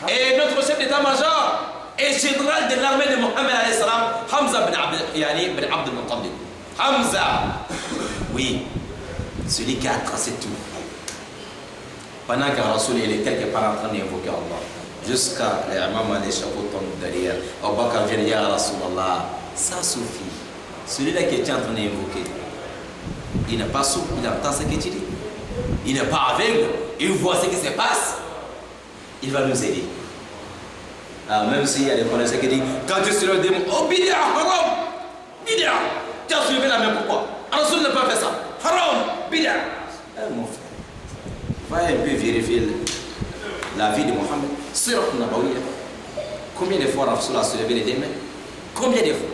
Et notre chef d'état-major est général de l'armée de Mohammed alayhi salam, Hamza bin Abd al-Muttalib. Hamza, oui, celui qui a tracé tout. Pendant que Rasoul est quelque part en train d'invoquer Allah, jusqu'à l'imam les chapeaux tombent derrière, Abu Bakr vient dire à Rasulallah, ça suffit. Celui-là qui est en train d'invoquer, il n'est pas sourd, il entend ce que tu dis. Il n'est pas aveugle, il voit ce qui se passe. Il va nous aider. Même s'il y a des connaisseurs qui disent, quand tu soulèves des mots, oh bid'a, haram, bid'a. Tu as soulevé la main pourquoi? Rasoul n'a pas fait ça. Haram, bid'a. Mon frère, va un peu vérifier la vie de Mohammed. Sirat Nabawiya. Combien de fois Rasoul a soulevé les deux mains? Combien de fois?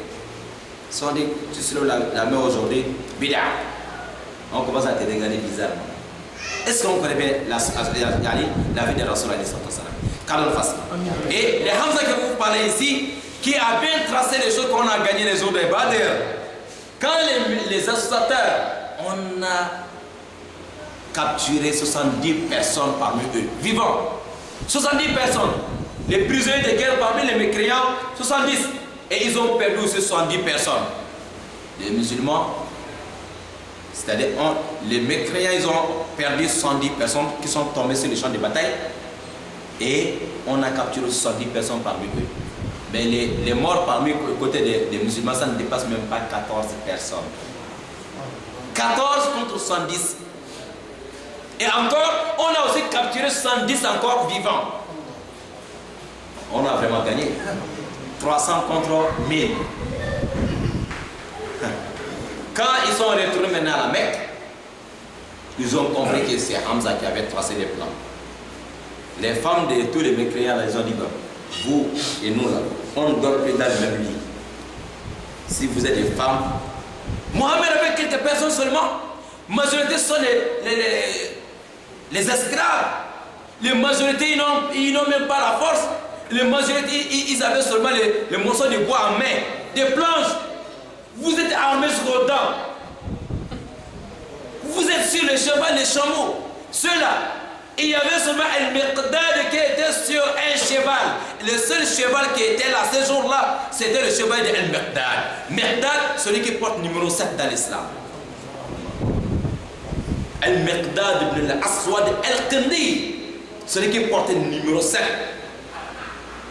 Si on dit, tu soulèves la main aujourd'hui, bid'a. On commence à te regarder bizarrement. Est-ce qu'on connaît bien la vie de Rasoul alayhi salam? Qu'Allah fasse. Et les Hamza que vous parlez ici, qui a bien tracé les choses qu'on a gagné les jours de Badr, quand les associateurs, on a capturé 70 personnes parmi eux, vivants. 70 personnes. Les prisonniers de guerre parmi les mécréants, 70. Et ils ont perdu aussi 70 personnes. Les musulmans, c'est-à-dire les mécréants, ils ont perdu 70 personnes qui sont tombées sur les champs de bataille. Et on a capturé 70 personnes parmi eux. Mais les morts parmi côté des musulmans, ça ne dépasse même pas 14 personnes. 14 contre 70. Et encore, on a aussi capturé 70 encore vivants. On a vraiment gagné. 300 contre 1000. Quand ils sont retournés maintenant à la Mecque, ils ont compris que c'est Hamza qui avait tracé les plans. Les femmes de tous les mécréants, ils ont dit, vous et nous là, on ne dort plus dans le même lit. Si vous êtes des femmes, Mohammed avec quelques personnes seulement, majorité sont Les esclaves, les majorités, ils n'ont même pas la force. Les majorités, ils avaient seulement les morceaux de bois en main, des planches. Vous êtes armés sur le dents. Vous êtes sur les chevaux, les chameaux. Ceux-là, il y avait seulement Al-Miqdad qui était sur un cheval. Le seul cheval qui était là ce jour-là, c'était le cheval de Al-Miqdad. Miqdad, celui qui porte numéro 7 dans l'islam. Al-Miqdad ibn al-Aswad al-Qindi, celui qui portait le numéro 7.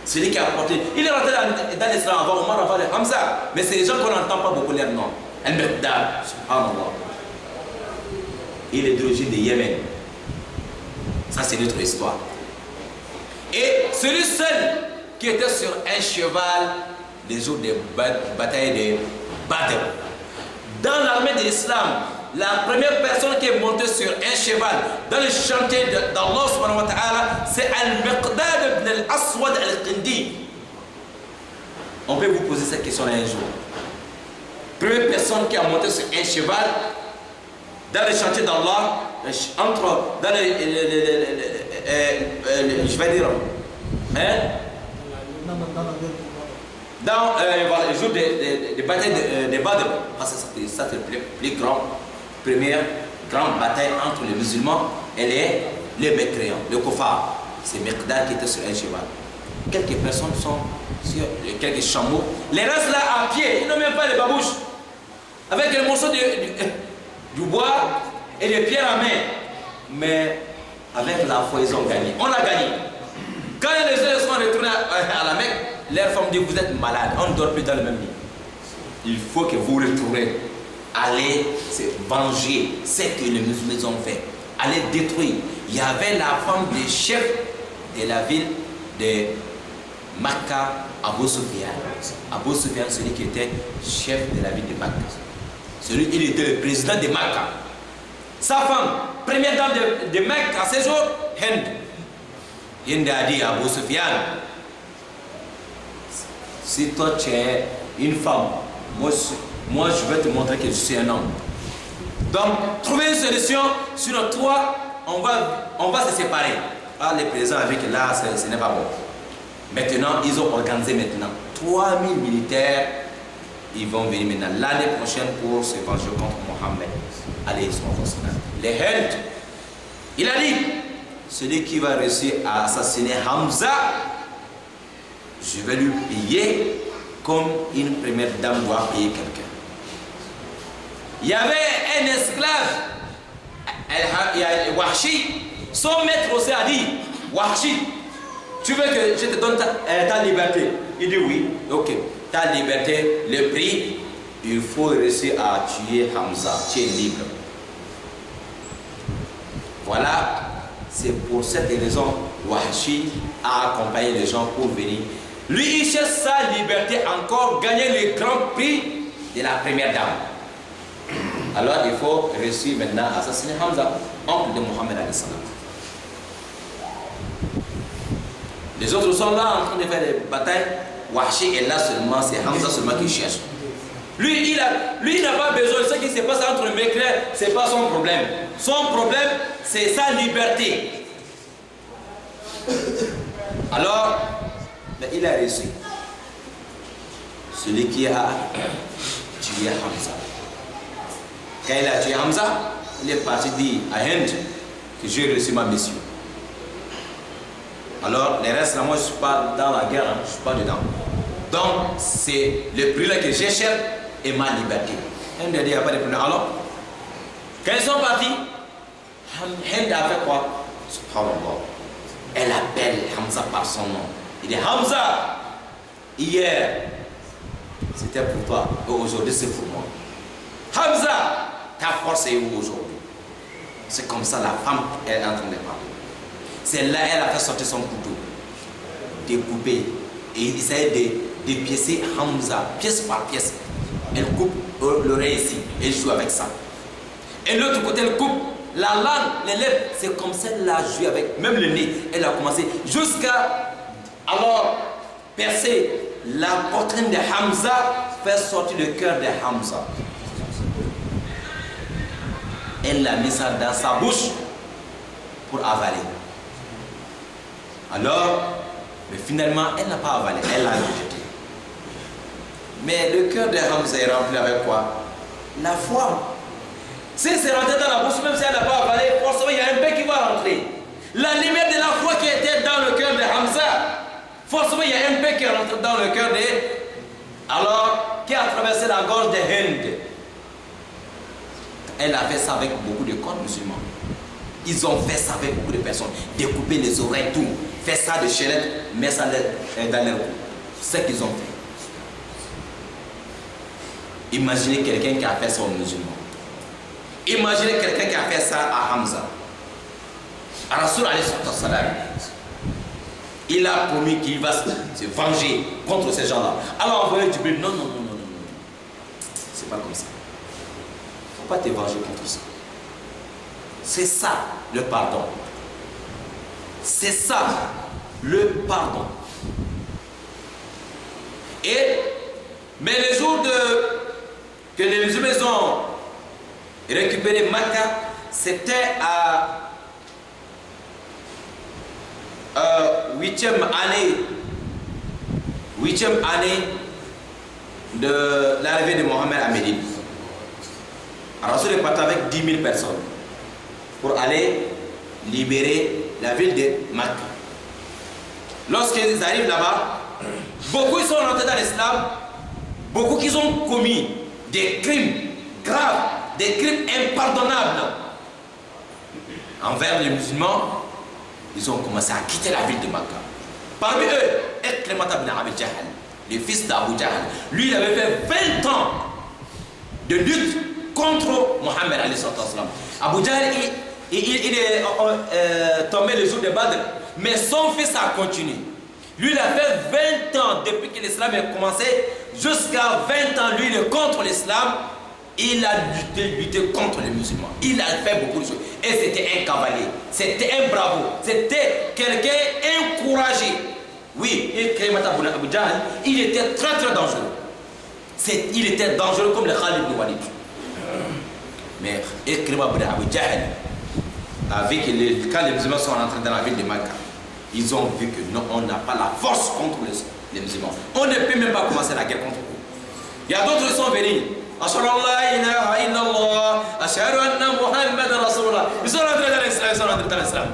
Celui qui a porté. Il est rentré dans l'islam avant Omar, avant Hamza. Mais c'est les gens qu'on n'entend pas beaucoup leur nom. Al-Miqdad, subhanallah. Il est d'origine de Yémen. Ça, c'est notre histoire. Et celui seul qui était sur un cheval les jours des batailles de Badr. Dans l'armée de l'islam, la première personne qui est montée sur un cheval dans le chantier d'Allah subhanahu wa ta'ala, c'est Al-Miqdad ibn al-Aswad al-Qindi. On peut vous poser cette question-là un jour. Première personne qui a monté sur un cheval dans le chantier d'Allah, entre dans je vais dire, hein? Dans le jour des batailles de Badr, parce que c'est la plus première grande bataille entre les musulmans et les mécréants, le Kofar. C'est Miqdad qui était sur un cheval. Quelques personnes sont sur quelques chameaux. Les restes là à pied, ils n'ont même pas les babouches. Avec les morceaux du bois et des pierres à main. Mais avec la foi, ils ont gagné. On a gagné. Quand les gens sont retournés à la Mecque, leur femme dit: vous êtes malade, on ne dort plus dans le même lit. Il faut que vous retournez. Allez se venger ce que les musulmans ont fait. Allez détruire. Il y avait la femme du chef de la ville de Makkah, Abu Sufyan. Abu Sufyan, celui qui était chef de la ville de Makkah. Il était le président de Makkah. Sa femme, première dame de Makkah, à ce jour, Hind. Hind a dit à Abu Sufyan: si toi tu es une femme, moi je vais te montrer que je suis un homme. Donc, trouver une solution, sinon toi, on va se séparer. Ah, les présents avec là, ce n'est pas bon. Maintenant, ils ont organisé maintenant 3000 militaires. Ils vont venir maintenant l'année prochaine pour se venger contre Mohammed. Allez, ils sont conscients. Les Hind, il a dit: celui qui va réussir à assassiner Hamza, je vais lui payer comme une première dame doit payer quelqu'un. Il y avait un esclave, Wahshi, son maître aussi a dit: Wahshi, tu veux que je te donne ta liberté? Il dit oui, ok. Ta liberté, le prix, il faut réussir à tuer Hamza, tu es libre. Voilà, c'est pour cette raison Wahshi a accompagné les gens pour venir. Lui, il cherche sa liberté encore, gagner le grand prix de la première dame. Alors il faut réussir maintenant à assassiner Hamza, oncle de Mohammed alayhi salam. Les autres sont là en train de faire des batailles. Wahshi est là seulement, c'est Hamza seulement qui cherche. Lui, il n'a pas besoin. Ce qui se passe entre les mécréants, ce n'est pas son problème. Son problème, c'est sa liberté. Alors, mais il a réussi. Celui qui a tué Hamza. Quand il a tué Hamza, il est parti dire à Hind que j'ai réussi ma mission. Alors, les restes là, moi je ne suis pas dans la guerre, je ne suis pas dedans. Donc, c'est le prix là que j'ai cher et ma liberté. Hind a dit: il n'y a pas de problème. Alors, quand ils sont partis, Hind a fait quoi? Subhanallah. Elle appelle Hamza par son nom. Il dit: Hamza, hier c'était pour toi et aujourd'hui c'est pour moi. Hamza, ta force est où aujourd'hui? C'est comme ça la femme est en train de parler. C'est là elle a fait sortir son couteau, découper et essayer de dépiécer Hamza pièce par pièce. Elle coupe l'oreille ici et elle joue avec ça. Et l'autre côté elle coupe la langue, les lèvres. C'est comme ça qu'elle a joué avec, même le nez. Elle a commencé jusqu'à alors percer la poitrine de Hamza, faire sortir le cœur de Hamza. Elle a mis ça dans sa bouche. pour avaler. Alors, mais finalement, elle n'a pas avalé, elle l'a rejeté. Mais le cœur de Hamza est rempli avec quoi? La foi. Si c'est rentré dans la bouche, même si elle n'a pas avalé, forcément il y a un peu qui va rentrer. La lumière de la foi qui était dans le cœur de Hamza, forcément il y a un peu qui est rentré dans le cœur de... Alors, qui a traversé la gorge de Hind. Elle a fait ça avec beaucoup de corps musulmans. Ils ont fait ça avec beaucoup de personnes. Découper les oreilles, tout. Faire ça de chaînettes, mettre ça dans leur cou. C'est ce qu'ils ont fait. Imaginez quelqu'un qui a fait ça aux musulmans. Imaginez quelqu'un qui a fait ça à Hamza. Rasoul alayhi salam, il a promis qu'il va se venger contre ces gens-là. Alors envoyé Jibril, non. C'est pas comme ça. Il ne faut pas te venger contre ça. C'est ça le pardon. C'est ça le pardon. Mais les jours que les musulmans ont récupéré Makkah, c'était à 8e année de l'arrivée de Mohammed à Médine. Rasoul est parti avec 10 000 personnes pour aller libérer la ville de Makkah. Lorsqu'ils arrivent là-bas, beaucoup sont rentrés dans l'islam, beaucoup qui ont commis des crimes graves, des crimes impardonnables envers les musulmans. Ils ont commencé à quitter la ville de Makkah. Parmi eux, Ikrimah ibn Abi Jahl, le fils d'Abu Jahl. Lui, il avait fait 20 ans de lutte contre Mohammed alayhi salam. Abu Jahl, il est tombé le jour de Badr, mais son fils a continué. Lui, il a fait 20 ans depuis que l'islam a commencé, jusqu'à 20 ans, lui, il est contre l'islam. Il a lutté contre les musulmans. Il a fait beaucoup de choses. Et c'était un cavalier. C'était un bravo. C'était quelqu'un encouragé. Oui, Ikrimah ibn Abi Jahl, il était très très dangereux. Il était dangereux comme le Khalid ibn Walid. Mais Ikrimah ibn Abi Jahl, quand les musulmans sont rentrés dans la ville de Makkah, ils ont vu que non, on n'a pas la force contre les musulmans. On ne peut même pas commencer la guerre contre eux. Il y a d'autres qui sont venus. Ashhadu an la ilaha illallah, ashhadu anna Muhammadan Rasulullah. Ils sont rentrés dans l'islam.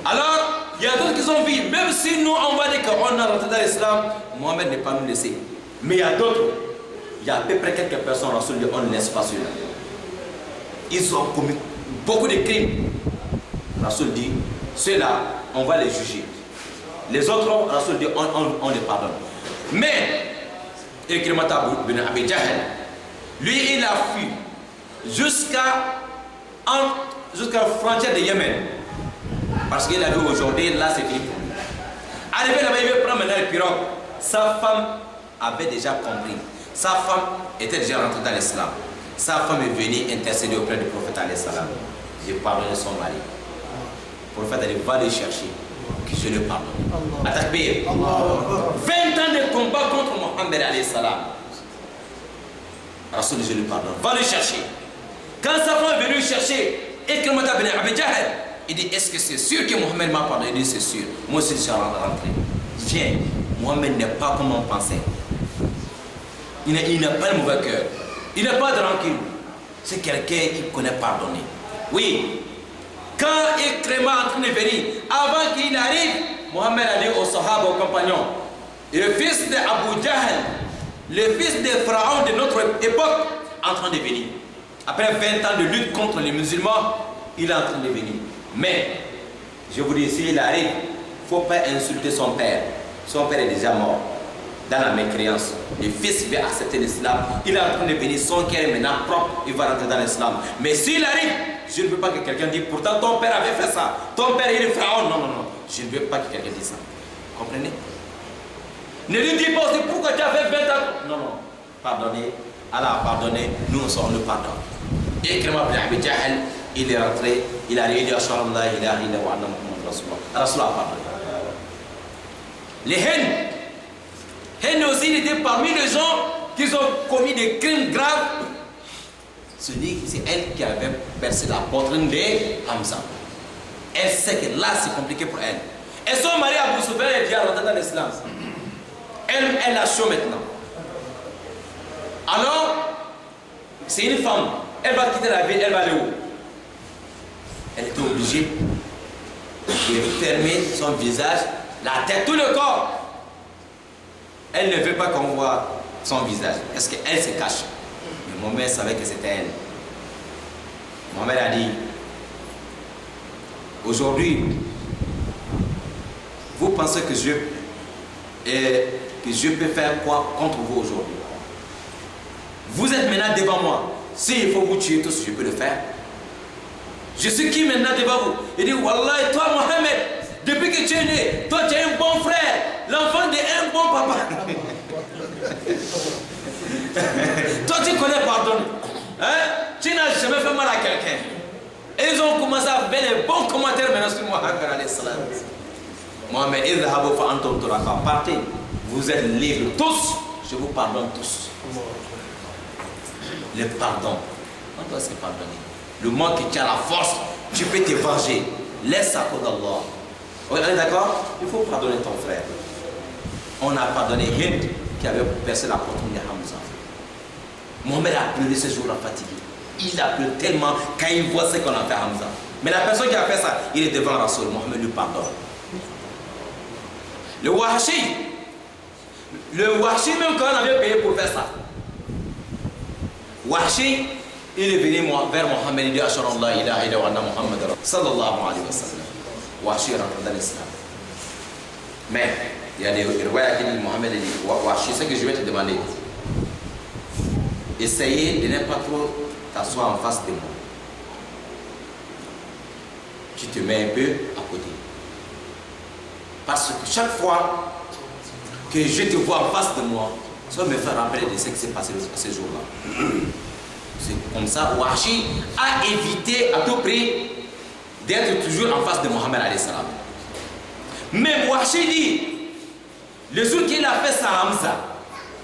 Alors, il y a d'autres qui sont vus. Même si nous, on va dire qu'on est rentré dans l'islam, Mohammed n'est pas nous laissé. Mais il y a d'autres. Il y a à peu près quelques personnes, Rasul dit, on ne laisse pas ceux-là. Ils ont commis beaucoup de crimes. Rasul dit, ceux-là, on va les juger. Les autres, Rasul dit, on les pardonne. Mais, Ikrimah ibn Abi Jahl, lui, il a fui jusqu'à la frontière de Yémen. Parce qu'il a vu aujourd'hui, là, c'est fini pour lui. Arrivé là-bas, il veut prendre maintenant le pirogue. Sa femme avait déjà compris. Sa femme était déjà rentrée dans l'islam. Sa femme est venue intercéder auprès du prophète alayhi salam. J'ai pardonné son mari. Le prophète allait va le chercher, que je le pardonne. Atakbir. 20 ans de combat contre Mohammed alayhi salam. Rasoul, je le pardonne. Va le chercher. Quand sa femme est venue chercher Ikrimah ibn Abi Jahl, il dit, est-ce que c'est sûr que Mohammed m'a pardonné? Il dit, c'est sûr. Moi aussi, je suis rentré. Viens. Mohammed n'est pas comme on pensait. Il n'a pas le mauvais cœur. Il n'a pas de rancune. C'est quelqu'un qui connaît pardonner. Oui. Quand Ikrimah est en train de venir, avant qu'il arrive, Mohammed a dit aux Sahaba, aux compagnons, le fils d'Abu Jahl, le fils de Pharaon de notre époque, en train de venir. Après 20 ans de lutte contre les musulmans, il est en train de venir. Mais, je vous dis, s'il arrive, il ne faut pas insulter son père. Son père est déjà mort dans la mécréance. Le fils veut accepter l'islam. Il est en train de venir, son cœur est maintenant propre, il va rentrer dans l'islam. Mais s'il arrive, je ne veux pas que quelqu'un dise, pourtant ton père avait fait ça. Ton père il est pharaon. Non. Je ne veux pas que quelqu'un dise ça. Comprenez? Ne lui dis pas aussi pourquoi tu as fait 20 ans. Non. Pardonnez. Allah a pardonné. Nous, on le pardonne. Ikrimah ibn Abi Jahl, il est rentré. Il a dit, ashhadu an la ilaha illallah wa anna Muhammadan Rasulullah. Rasulullah a pardonné. Les haines aussi, il était parmi les gens qui ont commis des crimes graves. c'est elle qui avait percé la poitrine de Hamza. Elle sait que là, c'est compliqué pour elle. Et son mari Abu Sufyan est déjà rentré dans l'islam. Elle a chaud maintenant. Alors, c'est une femme. Elle va quitter la ville, elle va aller où? Elle était obligée de fermer son visage, la tête, tout le corps. Elle ne veut pas qu'on voit son visage, parce qu'elle se cache. Mais Mohamed savait que c'était elle. Mohamed a dit, aujourd'hui, vous pensez que je peux faire quoi contre vous aujourd'hui? Vous êtes maintenant devant moi. S'il faut vous tuer tous, je peux le faire. Je suis qui maintenant devant vous? Il dit, Wallah, et toi Mohamed, depuis que tu es né, toi tu es un bon frère, l'enfant d'un bon papa. Toi tu connais pardonner. Hein? Tu n'as jamais fait mal à quelqu'un. Et ils ont commencé à faire les bons commentaires maintenant sur Mohamed. Mohamed, partez, vous êtes libres tous, je vous pardonne tous. Le pardon, on doit se pardonner. Le moment que tu as la force, tu peux te venger. Laisse ça pour Allah. On est d'accord? Il faut pardonner ton frère. On a pardonné Hind qui avait percé la poitrine de Hamza. Mohamed a pleuré ce jour-là fatigué. Il a pleuré tellement quand il voit ce qu'on a fait à Hamza. Mais la personne qui a fait ça, il est devant Rasoul. Mohamed lui pardonne. Le Wahashi même quand on avait payé pour faire ça. Wahashi, il est venu vers Mohamed, il dit Ashhadu an la ilaha illa wa anna Muhammadan sallallahu alayhi wa sallam. Wahashi rentre dans l'islam. Mais il y a des riwayas qui disent Mohamed dit Wahashi, c'est ce que je vais te demander. Essayez de ne pas trop t'asseoir en face de moi. Tu te mets un peu à côté. Parce que chaque fois que je te vois en face de moi, ça me fait rappeler de ce qui s'est passé ce jour-là. C'est comme ça, Wahashi a évité à tout prix d'être toujours en face de Mohamed alayhi salam. Mais Wahashi dit, le jour qu'il a fait ça à Hamza,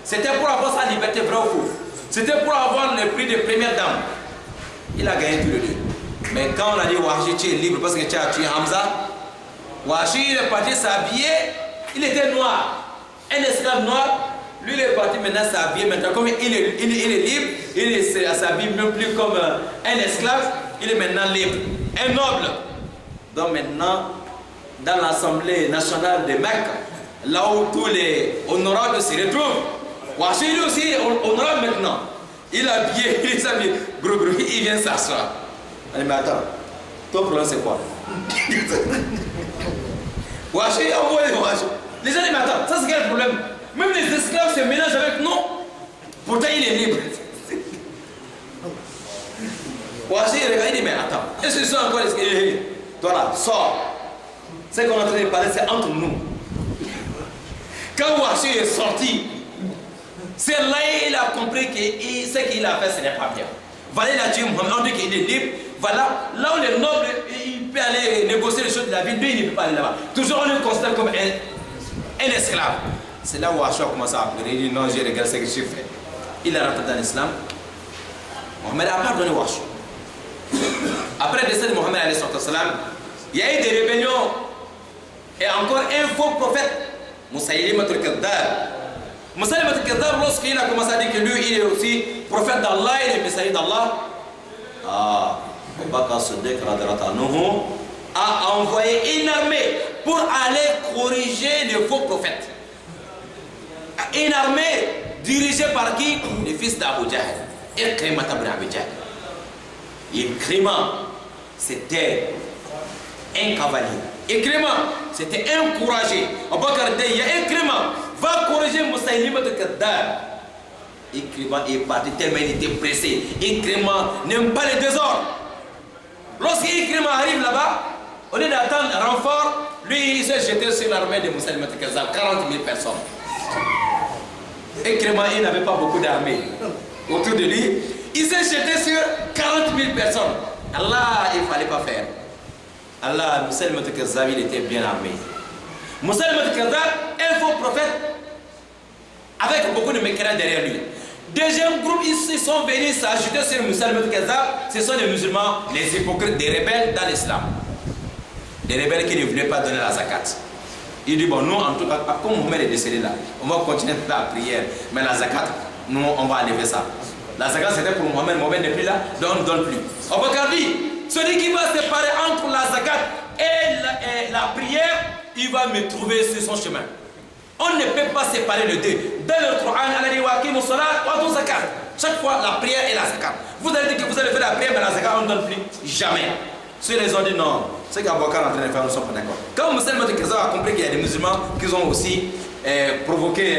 c'était pour avoir sa liberté, vrai ou faux? C'était pour avoir le prix de première dame. Il a gagné tous les deux. Mais quand on a dit Wahashi, tu es libre parce que tu as tué Hamza, Wahashi il est parti s'habiller, il était noir, un esclave noir. Lui il est parti maintenant s'habiller, maintenant comme il est libre, il s'habille même plus comme un esclave, il est maintenant libre, un noble. Donc maintenant, dans l'Assemblée nationale de Mecque, là où tous les honorables se retrouvent, Wahashi lui aussi est honorable maintenant. Il est habillé, il est habillé, il vient s'asseoir. On dit mais attends, ton problème c'est quoi? Wahashi, envoyez Wahashi. Les gens disent mais attends, ça c'est quel problème? Même les esclaves se mélangent avec nous. Pourtant il est libre. Wahashi il regarde, il dit mais attends, est-ce que c'est encore les esclaves? Toi là, sors. Ce qu'on est en train de parler c'est entre nous. Quand Wahashi est sorti, c'est là il a compris que ce qu'il a fait ce n'est pas bien. Voilà, il a tué Mohamed, on dit qu'il est libre. Voilà, là où les nobles, il peut aller négocier les choses de la vie, lui il ne peut pas aller là-bas. Toujours on le considère comme un esclave. C'est là où Wahashi a commencé à pleurer. Il dit non, j'ai regardé ce que j'ai fait. Il est rentré dans l'islam. Mohamed a pardonné Wahashi. Après le décès de Mohamed, il y a eu des rébellions. Et encore un faux prophète, Musaylima al-Kadhdhab. Musaylima al-Kadhdhab, lorsqu'il a commencé à dire que lui, il est aussi prophète d'Allah, il est messager d'Allah. Abu Bakr as-Siddiq a envoyé une armée pour aller corriger les faux prophètes. Une armée dirigée par qui? Le fils d'Abu Jahl, Ikrima ibn Abi Jahl. Ikrima, c'était un cavalier. Ikrima, c'était un courageux. Abu Bakr dit, il y a Ikrima, va corriger Musaylima al-Kadhdhab. Ikrima est parti tellement il était pressé. Ikrima n'aime pas les désordres. Lorsqu'Ikrima arrive là-bas, au lieu d'attendre un renfort, lui il s'est jeté sur l'armée de Musaylima al-Kadhdhab, 40 000 personnes. Ikrima, il n'avait pas beaucoup d'armée autour de lui. Il s'est jeté sur 40 000 personnes. Allah, il ne fallait pas faire. Allah, Musaylima al-Kadhdhab, il était bien armé. Musaylima al-Kadhdhab, un faux prophète, avec beaucoup de mécréants derrière lui. Deuxième groupe, ils sont venus s'ajouter sur Musaylama al-Kazzab. Ce sont les musulmans, les hypocrites, des rebelles dans l'islam. Des rebelles qui ne voulaient pas donner la zakat. Il dit, bon, nous, en tout cas, comme Mohamed est décédé là, on va continuer la prière. Mais la zakat, nous, on va enlever ça. La zakat, c'était pour Mohamed. Mohamed n'est plus là, donc on ne donne plus. Aboubacar dit, celui qui va séparer entre la zakat et la prière, il va me trouver sur son chemin. On ne peut pas séparer les deux. Dans le Coran, Allah dit wa aqimu salat wa atu zakat. Chaque fois, la prière et la zakat. Vous allez dire que vous allez faire la prière, mais la zakat, on ne donne plus. Jamais. Ceux les ont dit non. Ce qu'Aboubacar est en train de faire, nous ne sommes pas d'accord. Quand Musaylama al-Kazzab a compris qu'il y a des musulmans qui ont aussi provoqué,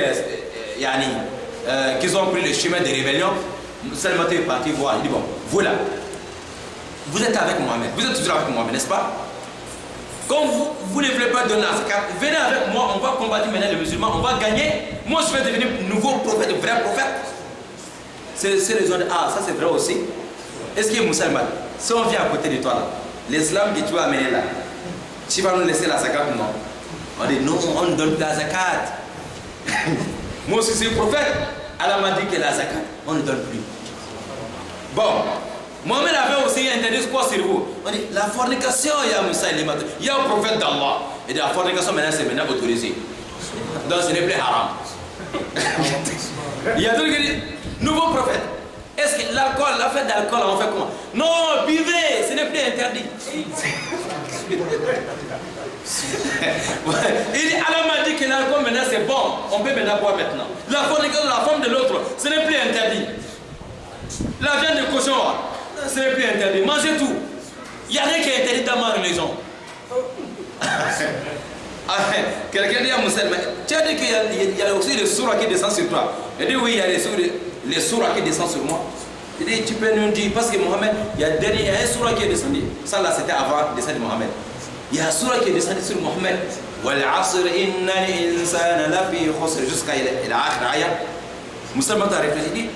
qu'ils ont pris le chemin des rébellions, Musaylama est parti voir. Il dit bon, voilà. Vous êtes avec Mohamed. Vous êtes toujours avec Mohamed, n'est-ce pas? Comme vous ne voulez pas donner la zakat, venez avec moi, on va combattre maintenant les musulmans, on va gagner. Moi, je vais devenir nouveau prophète, vrai prophète. C'est les gens de ah, ça c'est vrai aussi. Est-ce qu'il est musulman? Si on vient à côté de toi là, l'islam que tu vas amener là, tu vas nous laisser la zakat ou non? On dit non, on ne donne plus la zakat. Moi aussi, c'est le prophète. Allah m'a dit que la zakat, on ne donne plus. Bon. Mohamed avait aussi interdit quoi sur vous? On dit la fornication, il y a Musaylama, il y a un prophète d'Allah. Et la fornication maintenant c'est maintenant autorisé. Donc ce n'est plus haram. Il y a d'autres qui disent nouveau prophète. Est-ce que l'alcool, la fête d'alcool, on fait comment? Non, buvez, ce n'est plus interdit. Il dit Allah m'a dit que l'alcool maintenant c'est bon, on peut maintenant boire maintenant. La fornication de la femme de l'autre, ce n'est plus interdit. La viande de cochon, ce n'est plus interdit. Mangez tout. Il n'y a rien qui est interdit dans ma religion. Quelqu'un dit à Musaylama, tu as dit qu'il y a aussi des sourds qui descendent sur toi. Il dit oui, il y a les sourds qui descendent sur moi. Il dit tu peux nous dire, parce que Mohamed, il y a un sourd qui est descendu. Ça là c'était avant de descendre de Mohamed. Il y a un sourd qui est descendu sur Mohamed. وَالْعَصْرِ إِنَّ الْإِنسَانَ لَفِي خُسْرٍ jusqu'à l'âkhir ayat. Musaylama a réfléchi, dit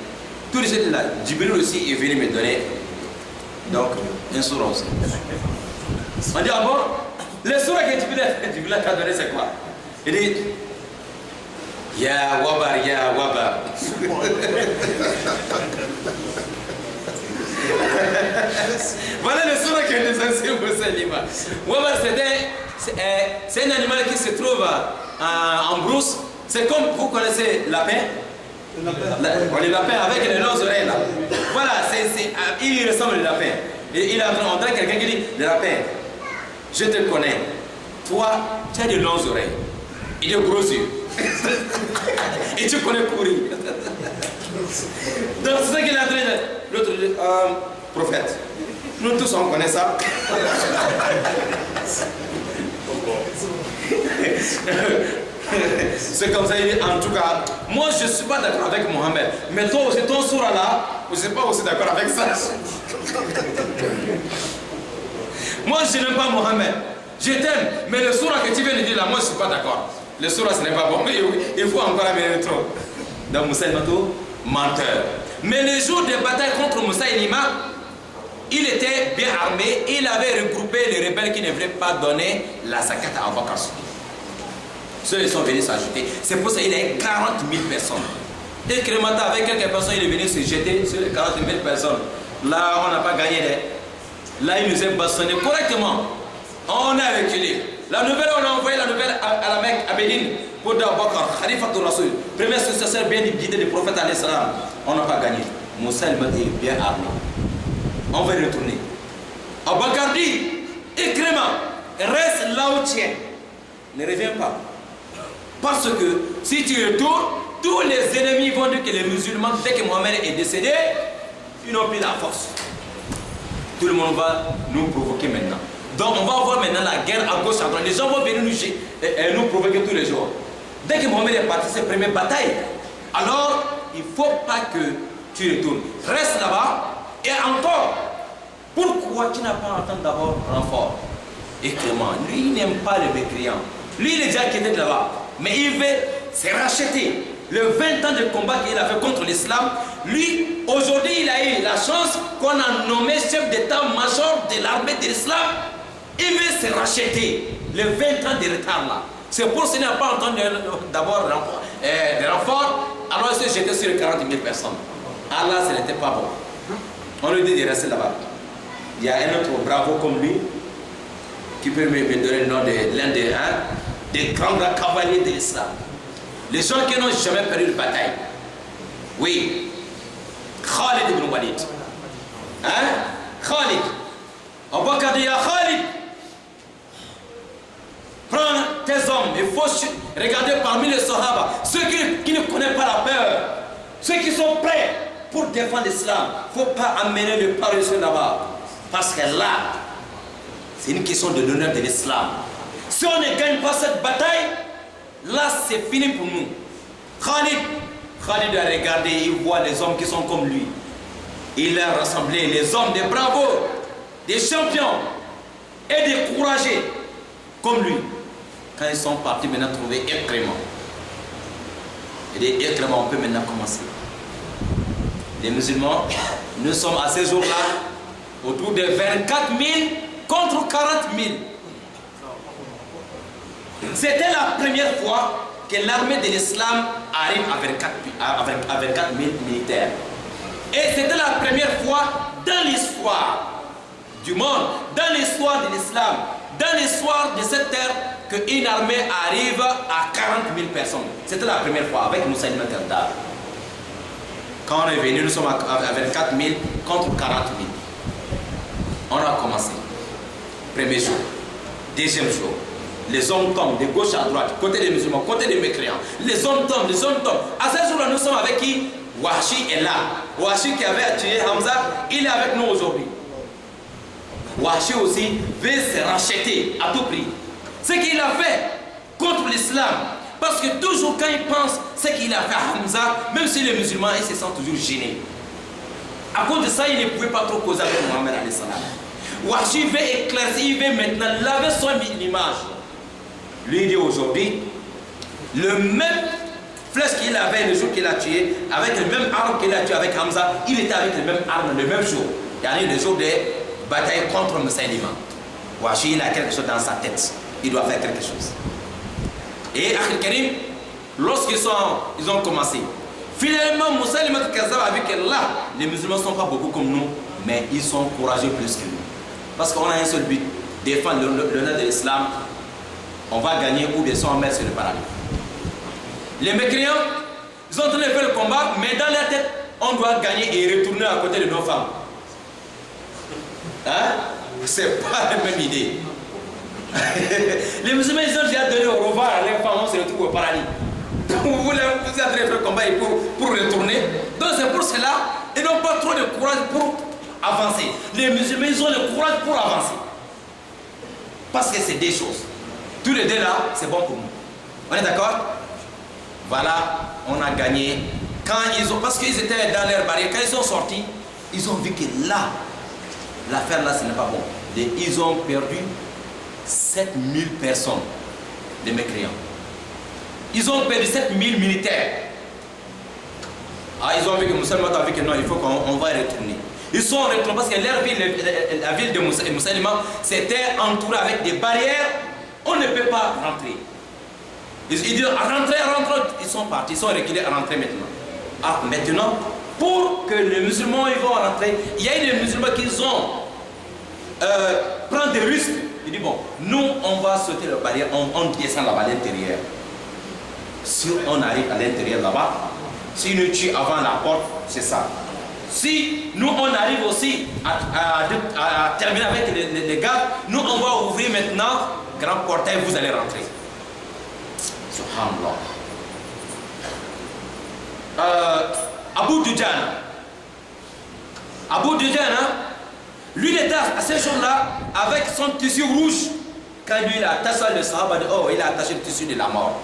tout de suite là, Jibril aussi est venu me donner donc un sourd aussi. On dit ah bon, le sourd que Jibril t'a donné c'est quoi? Il dit Ya Wabar, Ya Wabar. Voilà le sourd que nous avons Musaylama. Wabar c'est un animal qui se trouve en brousse. C'est comme vous connaissez lapin. Les lapins avec les longues oreilles là. Voilà, il ressemble au lapin. Et il est en train d'entendre quelqu'un qui dit le lapin, je te connais. Toi, tu as de longues oreilles. Il est gros yeux. Et tu connais pourri. Donc c'est ça qu'il est en train de dire. L'autre dit prophète. Nous tous on connaît ça. C'est comme ça, il dit en tout cas, moi je ne suis pas d'accord avec Mohamed, mais toi aussi, ton sourd là, je ne suis pas aussi d'accord avec ça. Moi je n'aime pas Mohamed, je t'aime, mais le sourd que tu viens de dire là, moi je ne suis pas d'accord. Le sourd ce n'est pas bon, mais il faut encore amener trop. Donc Musaylama, menteur. Mais le jour de bataille contre Musaylama, il était bien armé, il avait regroupé les rebelles qui ne voulaient pas donner la zakat à Aboubacar. Ceux qui sont venus s'ajouter. C'est pour ça qu'il y a 40 000 personnes. Et Crémata, avec quelques personnes, il est venu se jeter sur les 40 000 personnes. Là, on n'a pas gagné. Là, il nous a bastonné correctement. On a reculé. La nouvelle, on a envoyé la nouvelle à la Mecque, à Médine, pour Aboubacar, Khalifatul Rasoul, premier successeur bien guidé du prophète alayhi salam. On n'a pas gagné. Musaylama est bien armé. On va retourner. Aboubacar dit, Ikrima, reste là où tu es. Ne reviens pas. Parce que si tu retournes, tous les ennemis vont dire que les musulmans, dès que Mohamed est décédé, ils n'ont plus la force. Tout le monde va nous provoquer maintenant. Donc on va avoir maintenant la guerre à gauche, à droite. Les gens vont venir nous provoquer tous les jours. Dès que Mohamed est parti, c'est la première bataille. Alors, il ne faut pas que tu retournes. Reste là-bas. Et encore, pourquoi tu n'as pas entendu d'abord renfort? Et Clément, lui, il n'aime pas les mécréants. Lui, il est déjà quitté de là-bas. Mais il veut se racheter. Le 20 ans de combat qu'il a fait contre l'islam, lui, aujourd'hui, il a eu la chance qu'on a nommé chef d'état-major de l'armée de l'islam. Il veut se racheter. Les 20 ans de retard là. C'est pour ça qu'il n'a pas entendu d'abord des renforts. alors il s'est jeté sur les 40 000 personnes. Allah, ce n'était pas bon. On lui dit de rester là-bas. Il y a un autre bravo comme lui qui peut me donner le nom de l'un des grands cavaliers de l'islam. Les gens qui n'ont jamais perdu de bataille. Oui. Khalid ibn Walid. Hein? Khalid. Abu Bakr dit à Khalid, prends tes hommes, il faut regarder parmi les Sahaba, ceux qui ne connaissent pas la peur, ceux qui sont prêts pour défendre l'islam. Il ne faut pas amener le paresseux là-bas. Parce que là, c'est une question de l'honneur de l'islam. Si on ne gagne pas cette bataille, là c'est fini pour nous. Khalid a regardé, il voit les hommes qui sont comme lui. Il a rassemblé les hommes des bravos, des champions et des courageux comme lui. Quand ils sont partis maintenant trouver Ikrima. Et des Ikrima, on peut maintenant commencer. Les musulmans, nous sommes à ce jour-là autour de 24 000 contre 40 000. C'était la première fois que l'armée de l'islam arrive à 24 000 militaires. Et c'était la première fois dans l'histoire du monde, dans l'histoire de l'islam, dans l'histoire de cette terre, qu'une armée arrive à 40 000 personnes. C'était la première fois avec Moussaïlima Kardar. Quand on est venu, nous sommes à 24 000 contre 40 000. On a commencé. Premier jour. Deuxième jour. Les hommes tombent de gauche à droite, côté des musulmans, côté des mécréants. Les hommes tombent, les hommes tombent. À ce jour-là, nous sommes avec qui? Wahshi est là. Wahshi qui avait tué Hamza, il est avec nous aujourd'hui. Wahshi aussi veut se racheter à tout prix. Ce qu'il a fait contre l'islam. Parce que toujours quand il pense ce qu'il a fait à Hamza, même si les musulmans, ils se sentent toujours gênés. À cause de ça, il ne pouvait pas trop causer avec Mohammed alayhi salam. Wahshi veut éclaircir, il veut maintenant laver son image. Lui dit aujourd'hui, le même flèche qu'il avait le jour qu'il a tué, avec le même arme qu'il a tué avec Hamza, il était avec le même arme le même jour. Il y a eu le jour de bataille contre Moussaïlima. Wahshi, il a quelque chose dans sa tête. Il doit faire quelque chose. Et Akhil Karim, lorsqu'ils ont commencé, finalement Moussaïlima Kazzab a vu que là, les musulmans ne sont pas beaucoup comme nous, mais ils sont courageux plus que nous. Parce qu'on a un seul but, défendre l'honneur de l'islam. On va gagner ou bien on met sur le paradis. Les mécréants, ils ont en train de faire le combat, mais dans leur tête, on doit gagner et retourner à côté de nos femmes. Hein? C'est pas la même idée. Les musulmans, ils ont déjà donné au revoir à leurs femmes, on se retrouve au paradis. Donc vous êtes en train de faire le combat pour retourner. Donc c'est pour cela, ils n'ont pas trop de courage pour avancer. Les musulmans, ils ont le courage pour avancer. Parce que c'est des choses. Tous les deux là, c'est bon pour nous. On est d'accord? Voilà, on a gagné. Parce qu'ils étaient dans leur barrière, quand ils sont sortis, ils ont vu que là, l'affaire là, ce n'est pas bon. Ils ont perdu 7000 personnes, les mécréants. Ils ont perdu 7000 militaires. Ah, ils ont vu que Moussaïlima a vu que non, il faut qu'on va retourner. Ils sont retournés parce que leur ville, la ville de Moussaïlima, c'était entourée avec des barrières. On ne peut pas rentrer. Ils disent rentrer. Ils sont partis, ils sont reculés à rentrer maintenant. Ah, maintenant, pour que les musulmans ils vont rentrer, il y a des musulmans qui ont prendre des risques. Ils disent bon, nous on va sauter la barrière, on descend là-bas à l'intérieur. Si on arrive à l'intérieur là-bas, si nous tuent avant la porte, c'est ça. Si nous on arrive aussi à terminer avec les gardes, nous on va ouvrir maintenant grand portail, vous allez rentrer. Subhanallah. Abu Dujana, lui il était à ce jour-là avec son tissu rouge. Quand lui il a attaché le sahaba, il a attaché le tissu de la mort.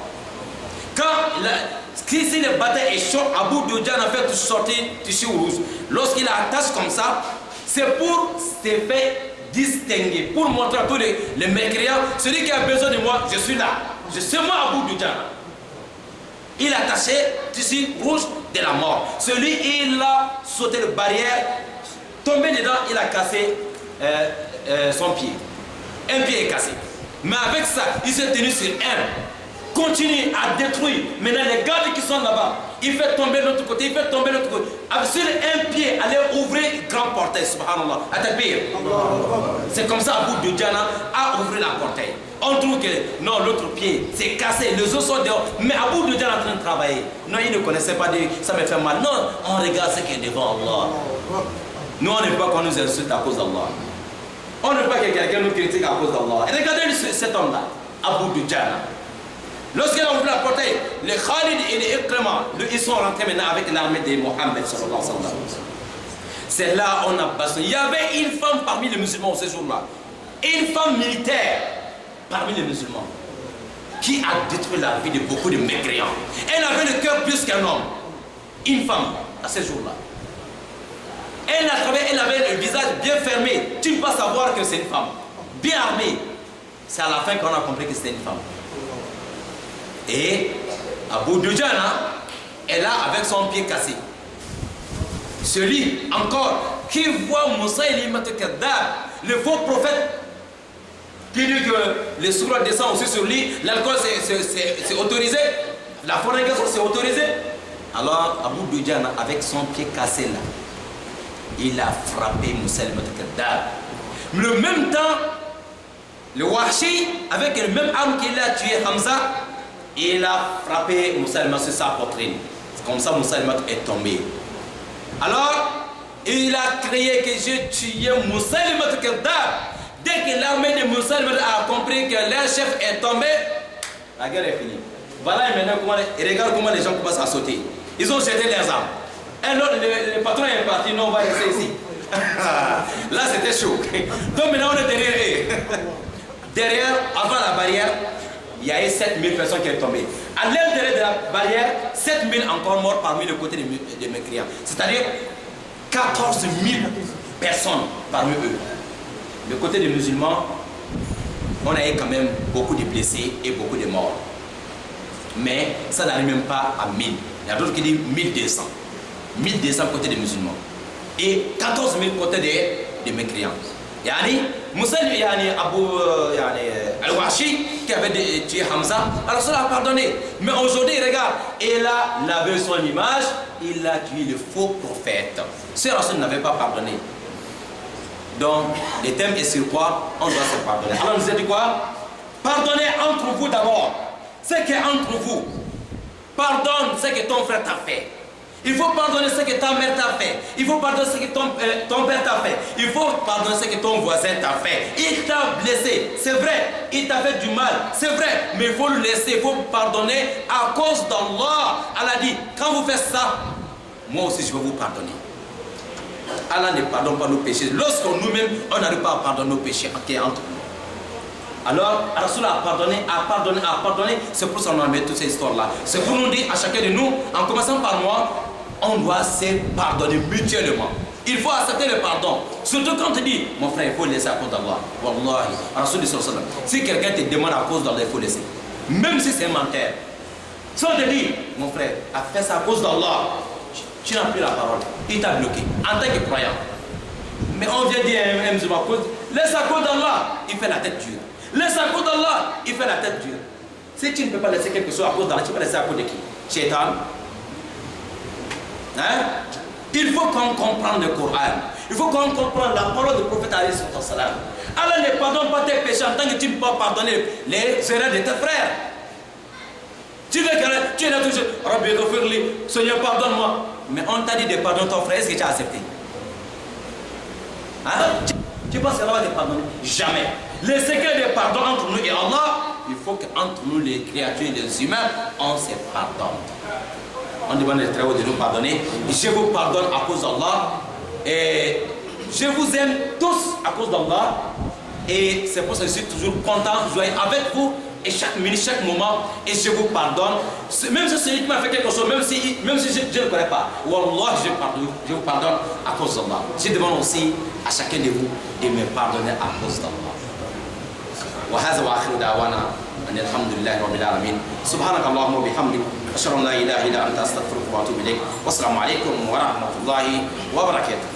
Si le bataille est chaud, Abu Dujana a fait sortir le tissu rouge. Lorsqu'il attache comme ça, c'est pour se faire distinguer, pour montrer à tous les mécréants, celui qui a besoin de moi, je suis là. Je suis moi Abu Dujana. Il a attaché le tissu rouge de la mort. Celui, il a sauté la barrière, tombé dedans, il a cassé son pied. Un pied est cassé. Mais avec ça, il s'est tenu sur un. Continue à détruire. Maintenant, les gardes qui sont là-bas, il fait tomber l'autre côté, il fait tomber l'autre côté. Sur un pied, aller ouvrir grand portail, subhanallah. C'est comme ça Abu Dujana a ouvert la portail. On trouve que non, l'autre pied, c'est cassé, les os sont dehors. Mais Abu Dujana est en train de travailler. Non, il ne connaissait pas, ça me fait mal. Non, on regarde ce qui est devant Allah. Nous, on ne veut pas qu'on nous insulte à cause d'Allah. On ne veut pas que quelqu'un nous critique à cause d'Allah. Et regardez cet homme-là, Abu Dujana. Lorsqu'il a ouvert la portail, les Khalid et les Ikrama, ils sont rentrés maintenant avec l'armée de Mohammed. C'est là on a bastonné. Il y avait une femme parmi les musulmans ce jour-là. Une femme militaire parmi les musulmans qui a détruit la vie de beaucoup de mécréants. Elle avait le cœur plus qu'un homme. Une femme à ce jour-là. Elle avait le visage bien fermé. Tu ne peux pas savoir que c'est une femme. Bien armée. C'est à la fin qu'on a compris que c'était une femme. Et Abu Dujana est là avec son pied cassé. Celui encore qui voit Musaylima al-Kadhdhab, le faux prophète, qui dit que les sourates descendent aussi sur lui, l'alcool c'est autorisé, la fornication c'est autorisé. Alors Abu Dujana avec son pied cassé là, il a frappé Musaylima al-Kadhdhab. Mais en même temps, le Wahshi, avec la même arme qu'il a tué Hamza, il a frappé Musaylima sur sa poitrine. Comme ça, Musaylima est tombé. Alors, il a crié que j'ai tué Musaylima al-Kadhdhab. Dès que l'armée de Musaylima a compris que leur chef est tombé, la guerre est finie. Voilà maintenant comment, regarde comment les gens commencent à sauter. Ils ont jeté leurs armes. Un autre, le patron est parti, non, on va rester ici. Là, c'était chaud. Donc maintenant, on est derrière eux. Derrière, avant la barrière, il y a eu 7000 personnes qui sont tombées. À l'intérieur de la barrière, 7000 encore morts parmi le côté des mécréants. C'est-à-dire 14 000 personnes parmi eux. Le côté des musulmans, on a eu quand même beaucoup de blessés et beaucoup de morts. Mais ça n'arrive même pas à 1000. Il y a d'autres qui disent 1200. 1200 côté des musulmans. Et 14 000 côté des mécréants. Yani, Musaylima al-Wahshi qui avait tué Hamza, alors cela a pardonné. Mais aujourd'hui, regarde, il a lavé son image, il a tué le faux prophète. Ce Rasul n'avait pas pardonné. Donc, le thème est sur quoi on doit se pardonner. Alors, on nous a dit quoi? Pardonnez entre vous d'abord. Ce qui est entre vous. Pardonne ce que ton frère t'a fait. Il faut pardonner ce que ta mère t'a fait. Il faut pardonner ce que ton père t'a fait. Il faut pardonner ce que ton voisin t'a fait. Il t'a blessé, c'est vrai. Il t'a fait du mal, c'est vrai. Mais il faut le laisser, il faut pardonner à cause d'Allah. Allah dit, quand vous faites ça, moi aussi je vais vous pardonner. Allah ne pardonne pas nos péchés. Lorsque nous-mêmes, on n'arrive pas à pardonner nos péchés qui est entre nous. Alors, Rasulullah a pardonné, c'est pour ça qu'on a mis toutes ces histoires-là. C'est pour nous dire à chacun de nous, en commençant par moi, on doit se pardonner mutuellement. Il faut accepter le pardon. Surtout quand tu dis, mon frère, il faut laisser à cause d'Allah. Wallahi, Rasulullah, si quelqu'un te demande à cause d'Allah, il faut laisser. Même si c'est un menteur. Si on te dit, mon frère, a fait ça à cause d'Allah, tu n'as plus la parole. Il t'a bloqué, en tant que croyant. Mais on vient dire à un musulman, laisse à cause d'Allah, il fait la tête dure. Laisse à cause d'Allah, il fait la tête dure. Si tu ne peux pas laisser quelque chose à cause d'Allah, tu peux laisser à cause de qui? Shaitan. Hein? Il faut qu'on comprenne le Coran. Il faut qu'on comprenne la parole du prophète alayhi salam. Allah ne pardonne pas tes péchés en tant que tu ne peux pas pardonner les erreurs de tes frères. Tu veux que tu es là toujours, Rabbi ghafirli, Seigneur pardonne-moi. Mais on t'a dit de pardonner ton frère, est-ce que tu as accepté? Hein? Tu penses qu'Allah va te pardonner? Jamais. Le secret de pardon entre nous et Allah, il faut qu'entre nous, les créatures, les humains, on se pardonne. On demande les très hauts de nous pardonner. Je vous pardonne à cause d'Allah. Et je vous aime tous à cause d'Allah. Et c'est pour ça que je suis toujours content, joyeux avec vous. Et chaque minute, chaque moment, et je vous pardonne. Même si c'est lui qui m'a fait quelque chose, même si je ne connais pas, Wallah, je vous pardonne à cause d'Allah. Je demande aussi à chacun de vous de me pardonner à cause d'Allah. وهذا واخر دعوانا ان الحمد لله رب العالمين سبحانك اللهم وبحمدك اشهد ان لا اله الا انت استغفرك واتوب اليك والسلام عليكم ورحمه الله وبركاته.